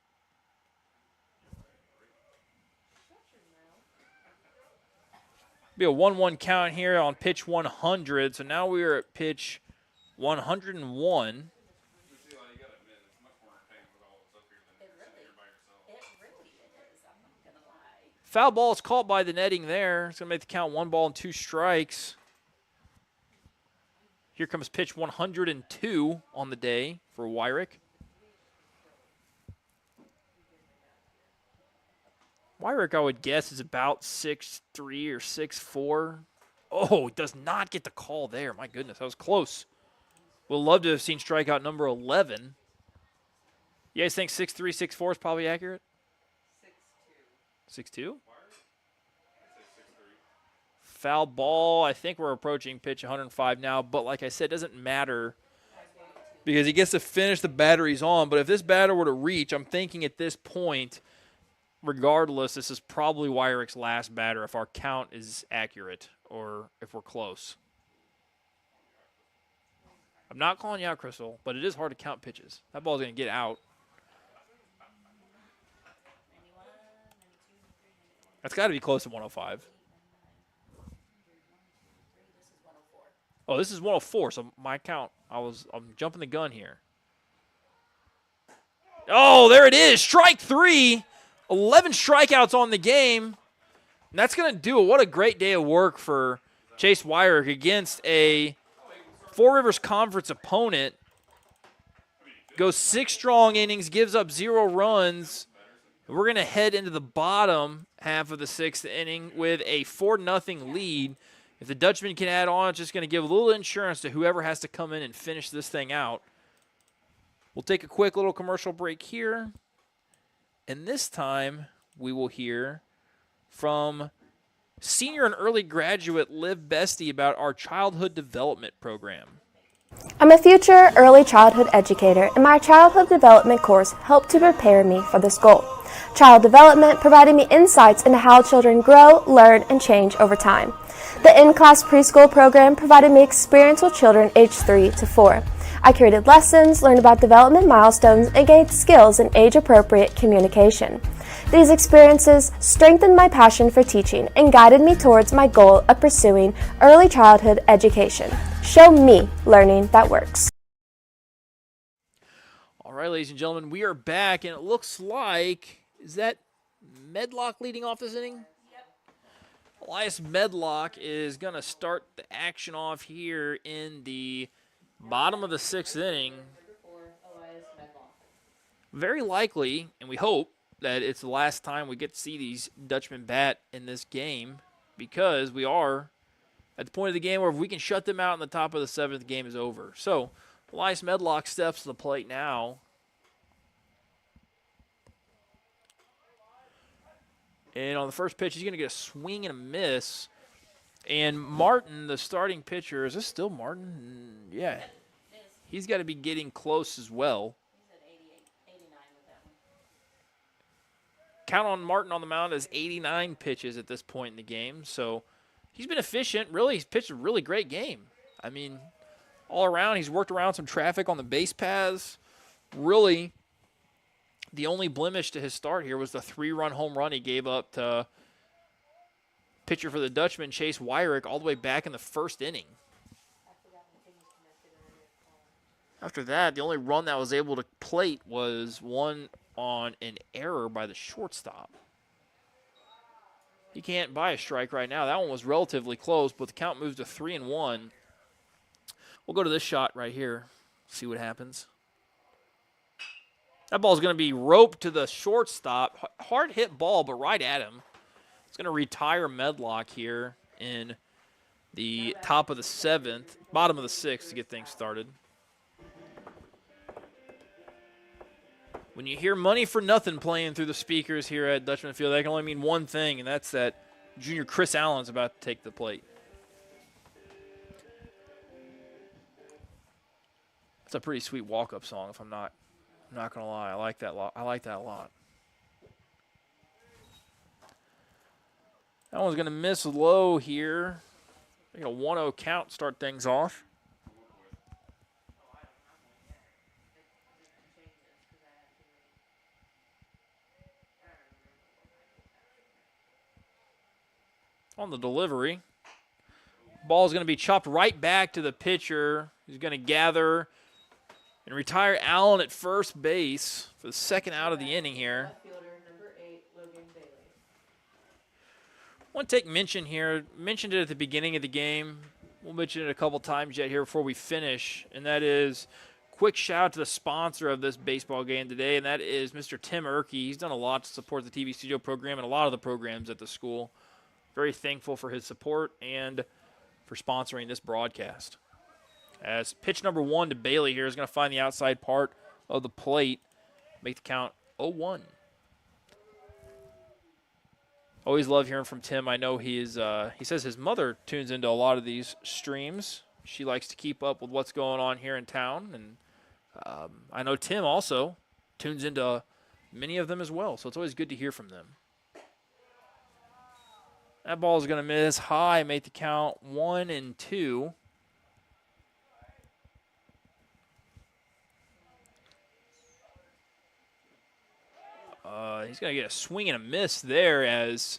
Be a 1-1 count here on pitch 100. So now we are at pitch 101. Foul ball is caught by the netting there. It's going to make the count 1 ball and 2 strikes. Here comes pitch 102 on the day for Wyrick. Wyrick, I would guess, is about 6'3" or 6'4". Oh, does not get the call there. My goodness, that was close. We'll love to have seen strikeout number 11. You guys think 6'3", 6'4" is probably accurate? 6'2". 6'2"? Foul ball. I think we're approaching pitch 105 now, but like I said, it doesn't matter because he gets to finish the batter he's on. But if this batter were to reach, I'm thinking at this point, regardless, this is probably Wyrick's last batter if our count is accurate or if we're close. I'm not calling you out, Crystal, but it is hard to count pitches. That ball's going to get out. That's got to be close to 105. Oh, this is 104, so my count, I'm jumping the gun here. Oh, there it is. Strike 3. 11 strikeouts on the game. And that's going to do it. What a great day of work for Chase Wyrick against a Four Rivers Conference opponent. Goes 6 strong innings, gives up 0 runs. We're going to head into the bottom half of the 6th inning with a 4-0 lead. If the Dutchmen can add on, it's just going to give a little insurance to whoever has to come in and finish this thing out. We'll take a quick little commercial break here. And this time, we will hear from senior and early graduate Liv Bestie about our childhood development program. I'm a future early childhood educator, and my childhood development course helped to prepare me for this goal. Child development provided me insights into how children grow, learn, and change over time. The in-class preschool program provided me experience with children aged 3 to 4. I created lessons, learned about development milestones, and gained skills in age-appropriate communication. These experiences strengthened my passion for teaching and guided me towards my goal of pursuing early childhood education. Show me learning that works. All right, ladies and gentlemen, we are back, and it looks like, is that Medlock leading off this inning? Elias Medlock is going to start the action off here in the bottom of the 6th inning. Very likely, and we hope, that it's the last time we get to see these Dutchmen bat in this game because we are at the point of the game where if we can shut them out in the top of the 7th, the game is over. So Elias Medlock steps to the plate now. And on the first pitch, he's going to get a swing and a miss. And Martin, the starting pitcher, is this still Martin? Yeah. He's got to be getting close as well. Count on Martin on the mound as 89 pitches at this point in the game. So he's been efficient. Really, he's pitched a really great game. I mean, all around, he's worked around some traffic on the base paths. Really, the only blemish to his start here was the 3-run home run he gave up to pitcher for the Dutchmen, Chase Wyrick, all the way back in the 1st inning. After that, the only run that was able to plate was one on an error by the shortstop. He can't buy a strike right now. That one was relatively close, but the count moves to 3-1. We'll go to this shot right here, see what happens. That ball's going to be roped to the shortstop. Hard hit ball, but right at him. It's going to retire Medlock here in the top of the 7th, bottom of the 6th to get things started. When you hear money for nothing playing through the speakers here at Dutchman Field, that can only mean one thing, and that's that junior Chris Allen's about to take the plate. That's a pretty sweet walk-up song, if I'm not going to lie. I like that a lot. That one's going to miss low here. I think a 1-0 count start things off. On the delivery, ball is going to be chopped right back to the pitcher. He's going to gather and retire Allen at first base for the 2nd out of the inning here. want to take mention here. Mentioned it at the beginning of the game. We'll mention it a couple times yet here before we finish, and that is quick shout out to the sponsor of this baseball game today, and that is Mr. Tim Erkey. He's done a lot to support the TV studio program and a lot of the programs at the school. Very thankful for his support and for sponsoring this broadcast. As pitch number 1 to Bailey here is going to find the outside part of the plate, make the count 0-1. Always love hearing from Tim. I know he says his mother tunes into a lot of these streams. She likes to keep up with what's going on here in town, and I know Tim also tunes into many of them as well, so it's always good to hear from them. That ball is going to miss high, make the count 1-2. He's going to get a swing and a miss there as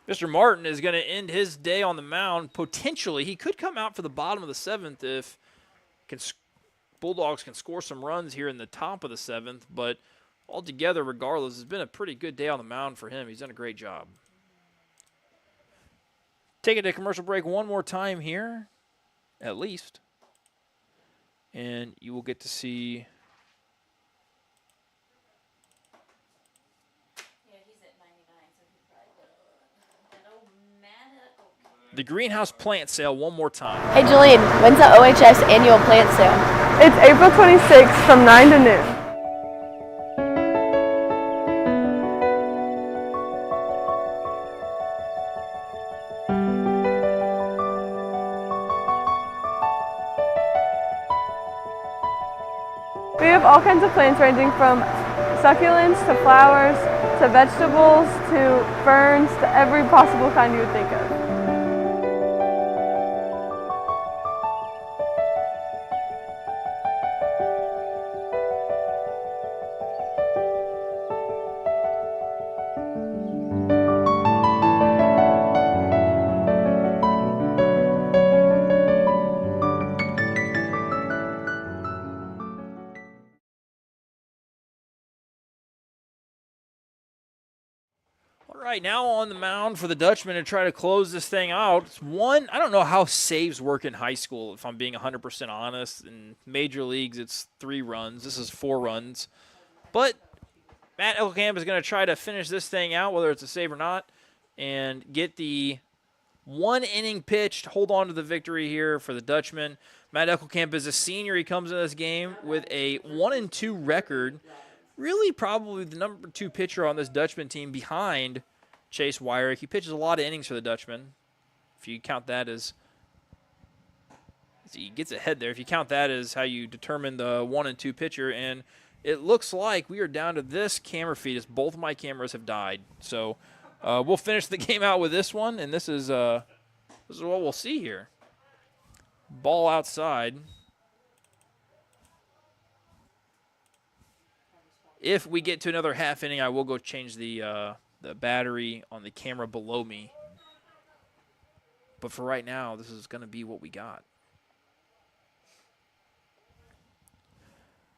Mr. Martin is going to end his day on the mound. Potentially, he could come out for the bottom of the 7th if Bulldogs can score some runs here in the top of the 7th. But altogether, regardless, it's been a pretty good day on the mound for him. He's done a great job. Take it to commercial break one more time here, at least. And you will get to see the greenhouse plant sale one more time. Hey Jolene, when's the OHS annual plant sale? It's April 26th from 9 to noon. We have all kinds of plants ranging from succulents to flowers to vegetables to ferns to every possible kind you would think of. All right, now on the mound for the Dutchmen to try to close this thing out. It's one, I don't know how saves work in high school, if I'm being 100% honest. In major leagues, it's 3 runs. This is 4 runs. But Matt Eckelkamp is going to try to finish this thing out, whether it's a save or not, and get the 1 inning pitch to hold on to the victory here for the Dutchmen. Matt Eckelkamp is a senior. He comes into this game with a 1-2 record. Really probably the number 2 pitcher on this Dutchman team behind Chase Wyrick. He pitches a lot of innings for the Dutchman. If you count that as he gets ahead there. If you count that as how you determine the 1-2 pitcher, and it looks like we are down to this camera feed as both of my cameras have died. So we'll finish the game out with this one, and this is what we'll see here. Ball outside. If we get to another half inning, I will go change the battery on the camera below me. But for right now, this is going to be what we got.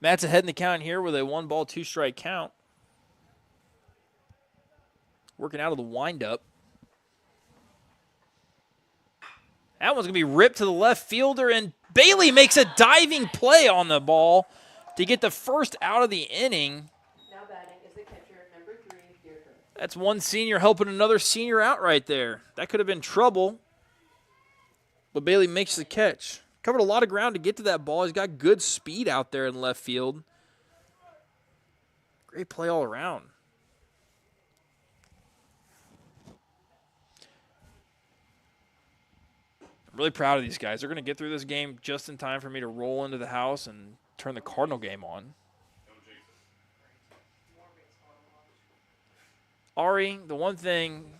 Matt's ahead in the count here with a 1-ball, 2-strike count. Working out of the windup. That one's going to be ripped to the left fielder, and Bailey makes a diving play on the ball to get the first out of the inning. Now batting is the catcher, number 3, Deirdre. That's one senior helping another senior out right there. That could have been trouble, but Bailey makes the catch. Covered a lot of ground to get to that ball. He's got good speed out there in left field. Great play all around. I'm really proud of these guys. They're going to get through this game just in time for me to roll into the house and turn the Cardinal game on. Ari, the one thing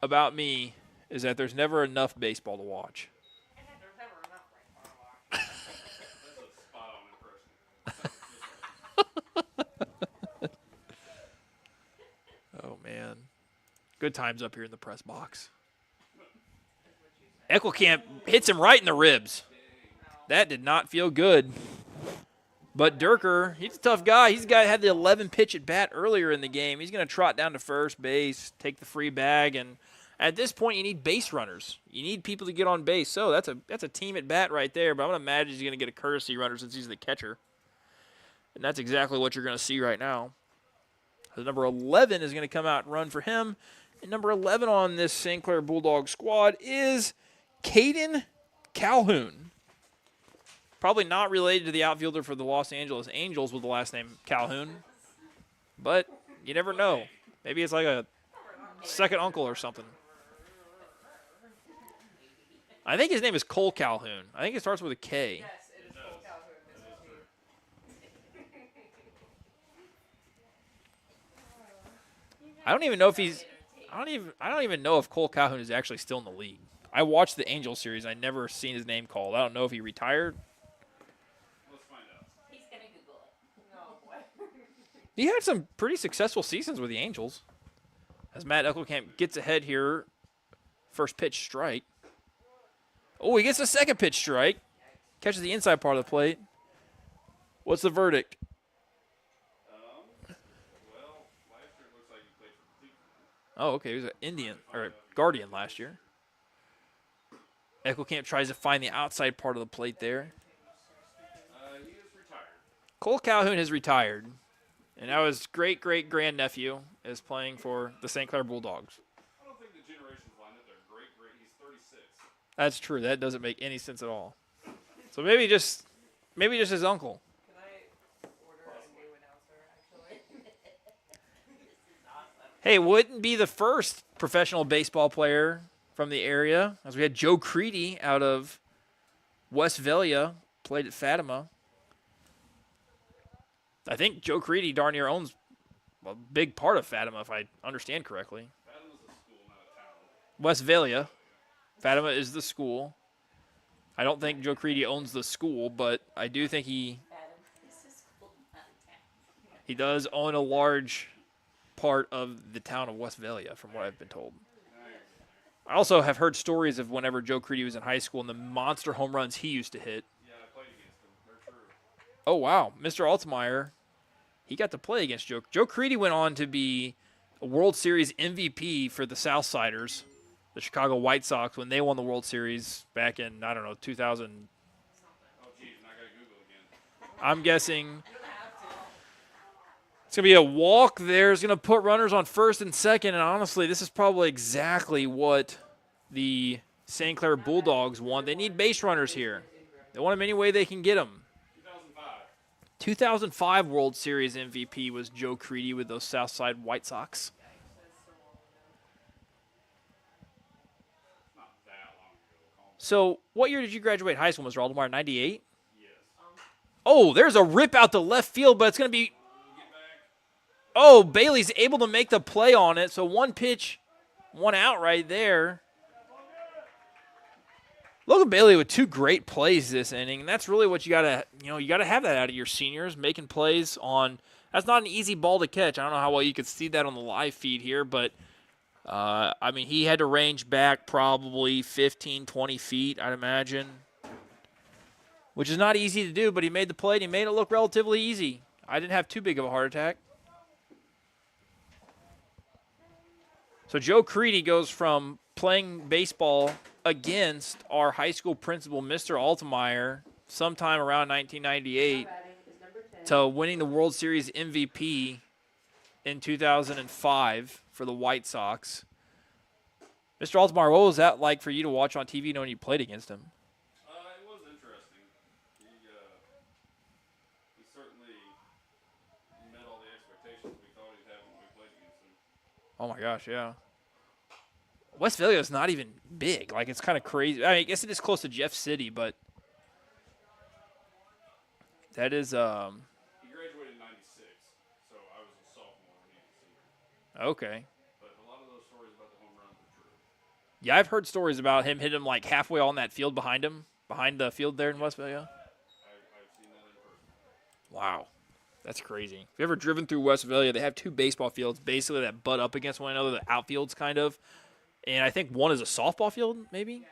about me is that there's never enough baseball to watch. Oh, man. Good times up here in the press box. Eckelkamp hits him right in the ribs. That did not feel good. But Durker, he's a tough guy. He's the guy that had the 11 pitch at bat earlier in the game. He's going to trot down to first base, take the free bag, and At this point, you need base runners. You need people to get on base. So that's a team at bat right there. But I'm going to imagine he's going to get a courtesy runner since he's the catcher. And that's exactly what you're going to see right now. The number 11 is going to come out and run for him. And number 11 on this St. Clair Bulldog squad is Caden Calhoun. Probably not related to the outfielder for the Los Angeles Angels with the last name Calhoun. But you never know. Maybe it's like a second uncle or something. I think his name is Cole Calhoun. I think it starts with a K. I don't even know if he's. I don't even know if Cole Calhoun is actually still in the league. I watched the Angel series. I never seen his name called. I don't know if he retired. Let's find out. He's gonna Google it. He had some pretty successful seasons with the Angels. As Matt Eckelkamp gets ahead here, first pitch strike. Oh, he gets a second pitch strike. Catches the inside part of the plate. What's the verdict? Well, last year it looks like he played for Cleveland. Oh, okay. He was an Indian or a Guardian last year. Eckelkamp tries to find the outside part of the plate there. He is retired. Cole Calhoun has retired. And now his great-great-grandnephew is playing for the St. Clair Bulldogs. I don't think the generations line up there. Great. He's 36. That's true. That doesn't make any sense at all. So maybe just his uncle. Can I order a new announcer, actually? Hey, wouldn't be the first professional baseball player from the area, as we had Joe Creedy out of Westphalia, played at Fatima. I think Joe Creedy darn near owns a big part of Fatima, if I understand correctly. Fatima's a school, not a town. Westphalia. Fatima is the school. I don't think Joe Creedy owns the school, but I do think he does own a large part of the town of Westphalia, from what I've been told. I also have heard stories of whenever Joe Creedy was in high school and the monster home runs he used to hit. Yeah, I played against him. They're true. Oh, wow. Mr. Altmaier, he got to play against Joe. Joe Creedy went on to be a World Series MVP for the Southsiders, the Chicago White Sox, when they won the World Series back in, 2000. Oh, geez, and I got to Google again. I'm guessing it's going to be a walk there. It's going to put runners on first and second, and honestly, this is probably exactly what the St. Clair Bulldogs want. They need base runners here. They want them any way they can get them. 2005 World Series MVP was Joe Creedy with those Southside White Sox. So, what year did you graduate high school, Mr. Altmaier? 98? Yes. Oh, there's a rip out to left field, but it's going to be... Oh, Bailey's able to make the play on it. So, one pitch, one out right there. Logan Bailey with two great plays this inning, and that's really what you gotta have that out of your seniors, making plays on. That's not an easy ball to catch. I don't know how well you could see that on the live feed here, but he had to range back probably 15, 20 feet, I'd imagine, which is not easy to do. But he made the play, and he made it look relatively easy. I didn't have too big of a heart attack. So Joe Creedy goes from playing baseball against our high school principal, Mr. Altmaier, sometime around 1998, to winning the World Series MVP in 2005 for the White Sox. Mr. Altmaier, what was that like for you to watch on TV knowing you played against him? It was interesting. He certainly met all the expectations we thought he'd have when we played against him. Oh, my gosh, yeah. Westphalia is not even big. Like, it's kind of crazy. I guess it is close to Jeff City, but that is He graduated in 96, so I was a sophomore when he was a senior. okay. But a lot of those stories about the home runs are true. Yeah, I've heard stories about him hitting him like halfway on that field behind him, behind the field there in Westphalia. I've seen that in person. Wow. That's crazy. If you've ever driven through Westphalia, they have two baseball fields basically that butt up against one another, the outfields kind of. And I think one is a softball field, maybe?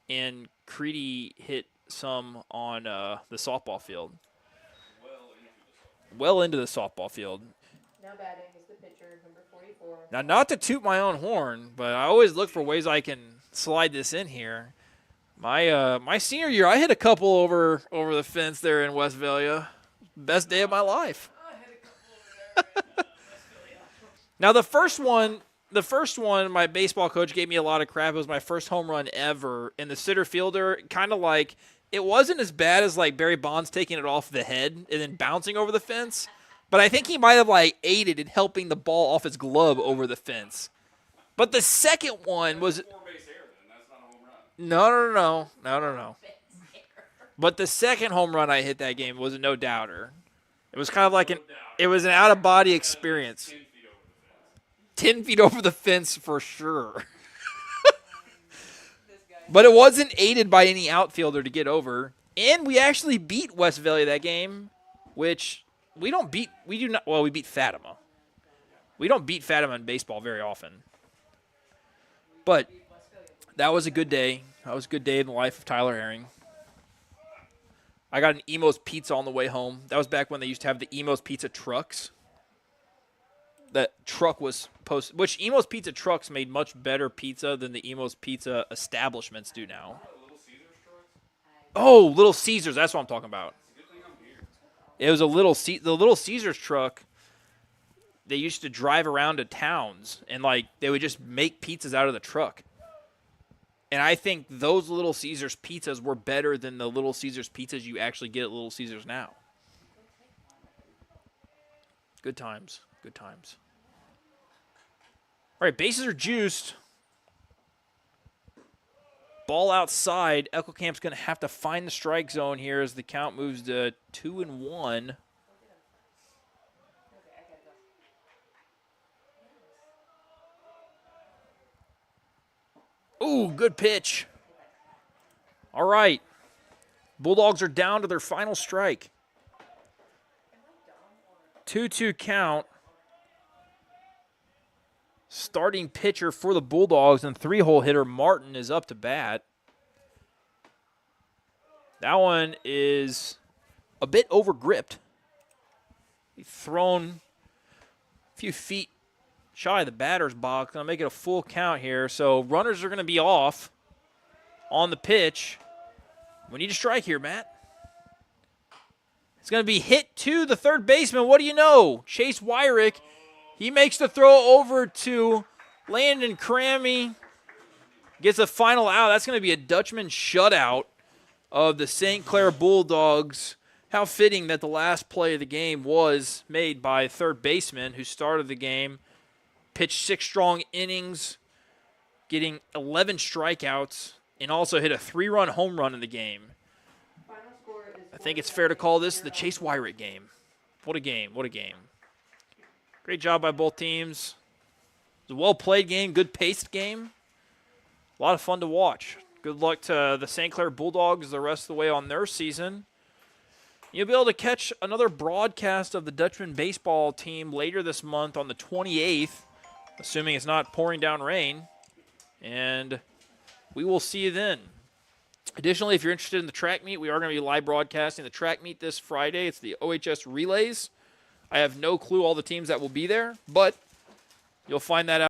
And Creedy hit some on the softball field. Well into the softball field. Now batting is the pitcher, number 44. Now, not to toot my own horn, but I always look for ways I can slide this in here. My senior year, I hit a couple over the fence there in Westphalia. Best day of my life. Now, the first one, my baseball coach gave me a lot of crap. It was my first home run ever. And the center fielder, kind of like, it wasn't as bad as like Barry Bonds taking it off the head and then bouncing over the fence. But I think he might have like aided in helping the ball off his glove over the fence. But the second one was no. But the second home run I hit that game was a no doubter. It was kind of like it was an out of body experience. 10 feet over the fence for sure. But it wasn't aided by any outfielder to get over. And we actually beat Westphalia that game, which we beat Fatima. We don't beat Fatima in baseball very often. But that was a good day. That was a good day in the life of Tyler Herring. I got an Emo's Pizza on the way home. That was back when they used to have the Emo's Pizza trucks. That truck was posted, which Emo's Pizza trucks made much better pizza than the Emo's Pizza establishments do now. Oh, Little Caesars, that's what I'm talking about. It was the Little Caesars truck. They used to drive around to towns, and like they would just make pizzas out of the truck. And I think those Little Caesars pizzas were better than the Little Caesars pizzas you actually get at Little Caesars now. Good times. Good times. All right, bases are juiced. Ball outside. Eckelkamp's going to have to find the strike zone here as the count moves to 2-1. Ooh, good pitch. All right. Bulldogs are down to their final strike. 2-2 count. Starting pitcher for the Bulldogs and three-hole hitter Martin is up to bat. That one is a bit over-gripped. He's thrown a few feet shy of the batter's box. Going to make it a full count here. So runners are going to be off on the pitch. We need a strike here, Matt. It's going to be hit to the third baseman. What do you know? Chase Wyrick. He makes the throw over to Landon Crammy. Gets a final out. That's going to be a Dutchman shutout of the St. Clair Bulldogs. How fitting that the last play of the game was made by third baseman who started the game. Pitched 6 strong innings, getting 11 strikeouts, and also hit a 3-run home run in the game. I think it's fair to call this the Chase Wyrick game. What a game. What a game. Great job by both teams. It was a well-played game, good-paced game. A lot of fun to watch. Good luck to the St. Clair Bulldogs the rest of the way on their season. You'll be able to catch another broadcast of the Dutchman baseball team later this month on the 28th, assuming it's not pouring down rain. And we will see you then. Additionally, if you're interested in the track meet, we are going to be live broadcasting the track meet this Friday. It's the OHS Relays. I have no clue all the teams that will be there, but you'll find that out.